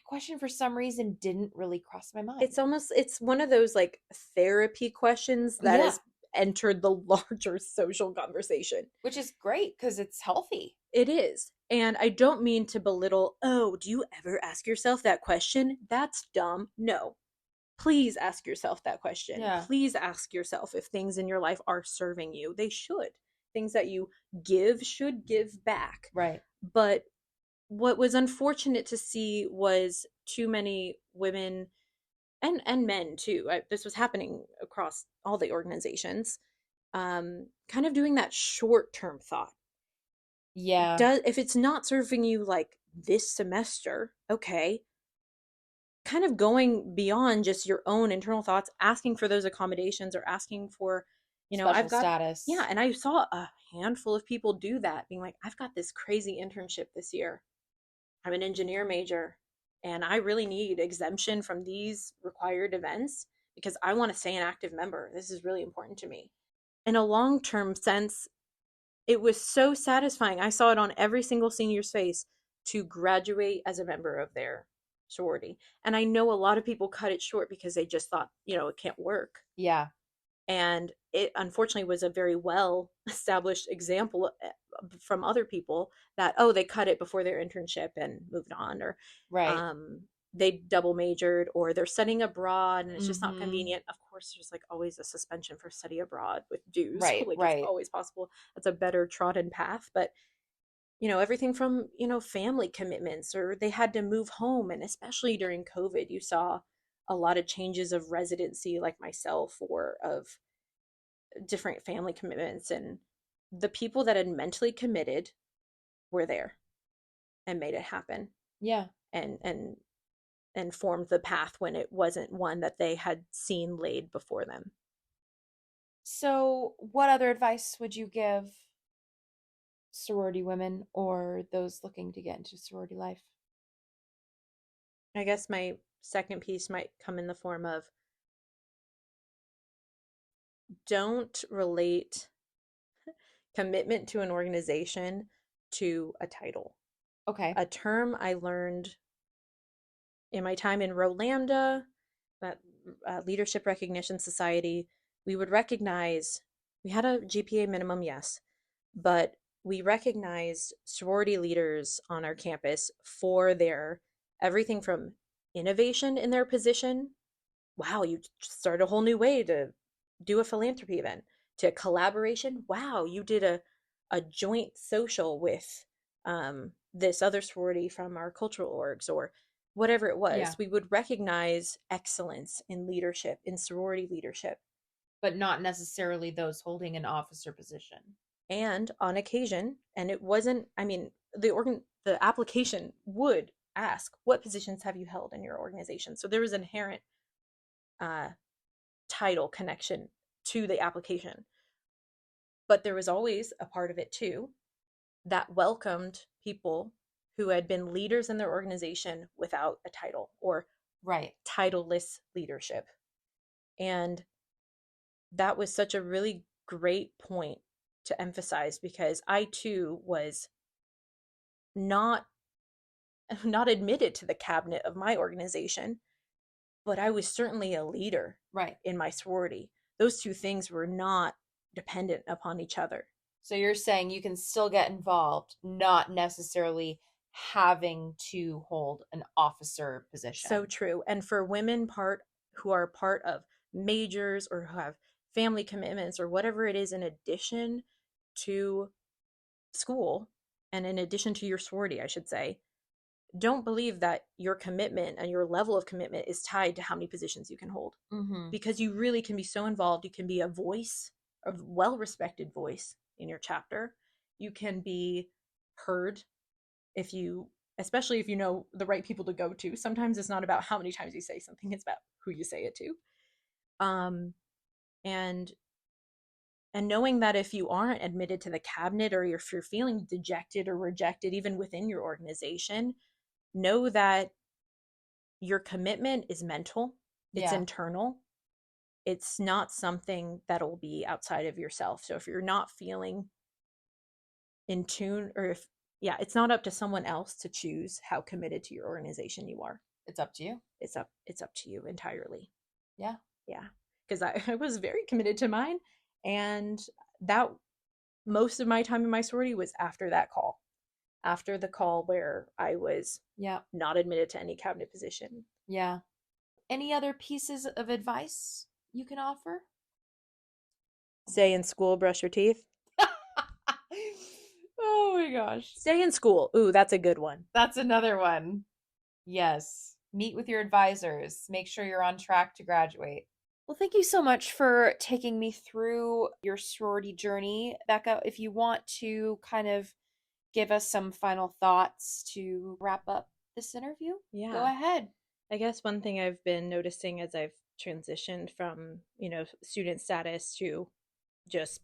question for some reason didn't really cross my mind. It's one of those like therapy questions that Yeah, has entered the larger social conversation. which is great because it's healthy. It is. And I don't mean to belittle, oh, do you ever ask yourself that question? That's dumb. No. Please ask yourself that question. Yeah, Please ask yourself if things in your life are serving you. They should. Things that you give should give back. right. But what was unfortunate to see was too many women and men too. This was happening across all the organizations. Kind of doing that short term thought. Yeah, Does if it's not serving you like this semester, okay, kind of going beyond just your own internal thoughts, asking for those accommodations or asking for, special I've got, yeah, status. and I saw a handful of people do that, being like, I've got this crazy internship this year. I'm an engineer major and I really need exemption from these required events because I want to stay an active member. This is really important to me. In a long term sense, it was so satisfying. I saw it on every single senior's face to graduate as a member of their sorority. And I know a lot of people cut it short because they just thought, it can't work. Yeah, And it unfortunately was a very well established example from other people that, oh, they cut it before their internship and moved on, or right. um, they double majored, or they're studying abroad and it's just not Mm-hmm. convenient. Of course, there's like always a suspension for study abroad with dues. Right, Like it's right. always possible. That's a better trodden path. But everything from family commitments, or they had to move home, and especially during COVID, you saw a lot of changes of residency, like myself, or of different family commitments, and the people that had mentally committed were there. and made it happen, Yeah. and formed the path when it wasn't one that they had seen laid before them. So, what other advice would you give sorority women or those looking to get into sorority life? I guess my second piece might come in the form of, don't relate commitment to an organization to a title. Okay. A term I learned in my time in Rho Lambda, that Leadership Recognition Society, we would recognize, we had a GPA minimum, yes, but we recognized sorority leaders on our campus for their everything from innovation in their position. Wow, you started a whole new way to do a philanthropy event, to collaboration. Wow, you did a joint social with this other sorority from our cultural orgs, or whatever it Yeah. was. We would recognize excellence in leadership, in sorority leadership. But not necessarily those holding an officer position. And on occasion, and it wasn't, I mean, the application would ask, what positions have you held in your organization? So there was inherent uh, title connection to the application. But there was always a part of it too that welcomed people who had been leaders in their organization without a title, or Right. titleless leadership. And that was such a really great point to emphasize, because I too was not not admitted to the cabinet of my organization, but I was certainly a leader Right. in my sorority. Those two things were not dependent upon each other. So you're saying you can still get involved, not necessarily having to hold an officer So position. true. And for women who are part of majors, or who have family commitments, or whatever it is, in addition to school, and in addition to your sorority, I should say, don't believe that your commitment and your level of commitment is tied to how many positions you can hold. Mm-hmm. Because you really can be so involved. You can be a voice, a well respected voice in your chapter. You can be heard, if you, especially if you know the right people to go to. Sometimes it's not about how many times you say something, it's about who you say it to. Um, and knowing that if you aren't admitted to the cabinet, or if you're feeling dejected or rejected even within your organization, know that your commitment is mental, it's Yeah. internal. It's not something that'll be outside of yourself. So if you're not feeling in tune, or if, yeah, it's not up to someone else to choose how committed to your organization you are. It's up to you. It's up to you entirely. Yeah. Yeah. Because I was very committed to mine, and that, most of my time in my sorority was after that call. After the call where I was Yeah. not admitted to any cabinet position. Yeah. Any other pieces of advice you can offer? Stay in school, brush your teeth. Oh my gosh. Stay in school. Ooh, that's a good one. That's another one. Yes. Meet with your advisors. Make sure you're on track to graduate. Well, thank you so much for taking me through your sorority journey. Becca, if you want to kind of give us some final thoughts to wrap up this interview, go Yeah. ahead. I guess one thing I've been noticing as I've transitioned from, student status to just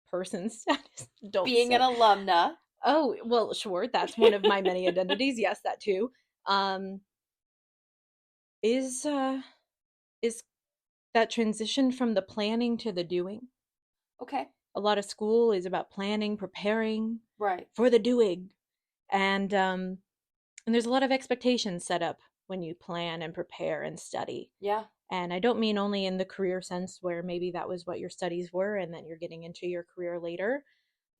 person status, adult Being an status. alumna. Oh, well, sure, that's one of my many identities. Yes, that too. Um, is that transition from the planning to the doing. Okay. A lot of school is about planning, preparing Right. for the doing. And there's a lot of expectations set up when you plan and prepare and study. Yeah. And I don't mean only in the career sense, where maybe that was what your studies were and then you're getting into your career later,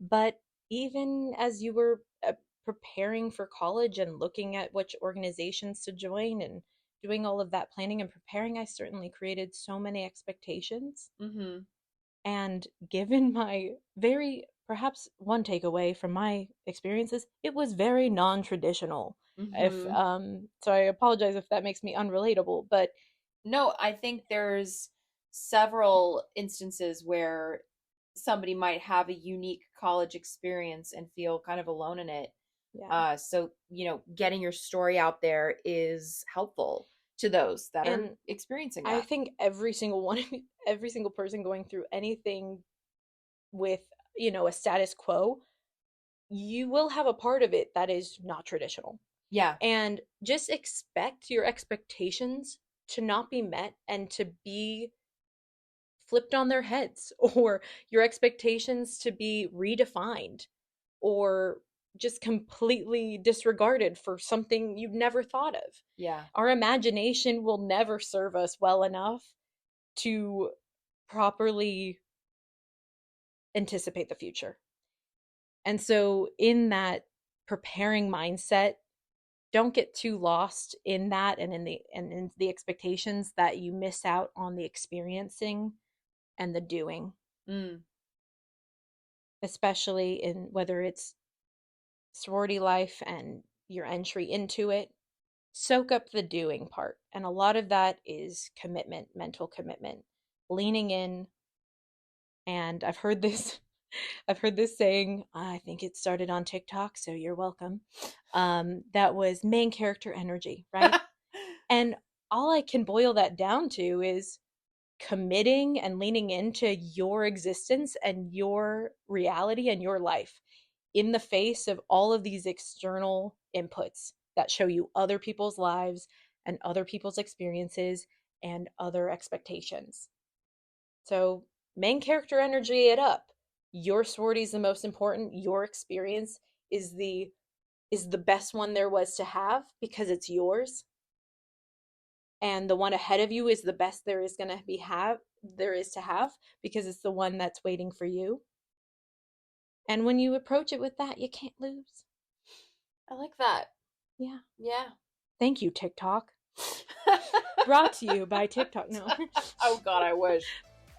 but even as you were preparing for college and looking at which organizations to join and doing all of that planning and preparing, I certainly created so many expectations. Mm-hmm. And given my very, perhaps one takeaway from my experiences, it was very non-traditional. If Mm-hmm. So I apologize if that makes me unrelatable, but No, I think there's several instances where somebody might have a unique college experience and feel kind of alone in it. Yeah. So, getting your story out there is helpful to those that are And experiencing I that. think every single one, every single person going through anything with, a status quo, you will have a part of it that is not traditional. Yeah. And just expect your expectations to not be met and to be flipped on their heads, or your expectations to be redefined, or just completely disregarded for something you'd never thought of. Yeah. Our imagination will never serve us well enough to properly anticipate the future. And so, in that preparing mindset, don't get too lost in that and in the expectations that you miss out on the experiencing and the doing, Mm. especially in whether it's sorority life and your entry into it. Soak up the doing part. And a lot of that is commitment, mental commitment, leaning in. And I've heard this saying, I think it started on TikTok, so you're welcome. That was main character energy, right? And all I can boil that down to is committing and leaning into your existence and your reality and your life in the face of all of these external inputs that show you other people's lives and other people's experiences and other expectations. So, main character energy it up. Your sorority is the most important. Your experience is the best one there was to have because it's yours, and the one ahead of you is the best there is to have because it's the one that's waiting for you. And when you approach it with that, you can't lose. I like that. Yeah. Yeah. Thank you, TikTok. Brought to you by TikTok. No. Oh God, I wish.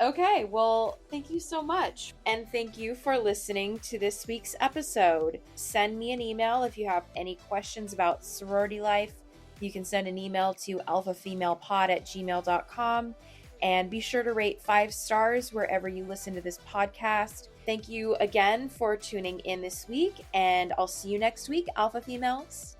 Okay, well, thank you so much. And thank you for listening to this week's episode. Send me an email if you have any questions about sorority life. You can send an email to alphafemalepod@gmail.com. And be sure to rate 5 stars wherever you listen to this podcast. Thank you again for tuning in this week, and I'll see you next week, Alpha Females.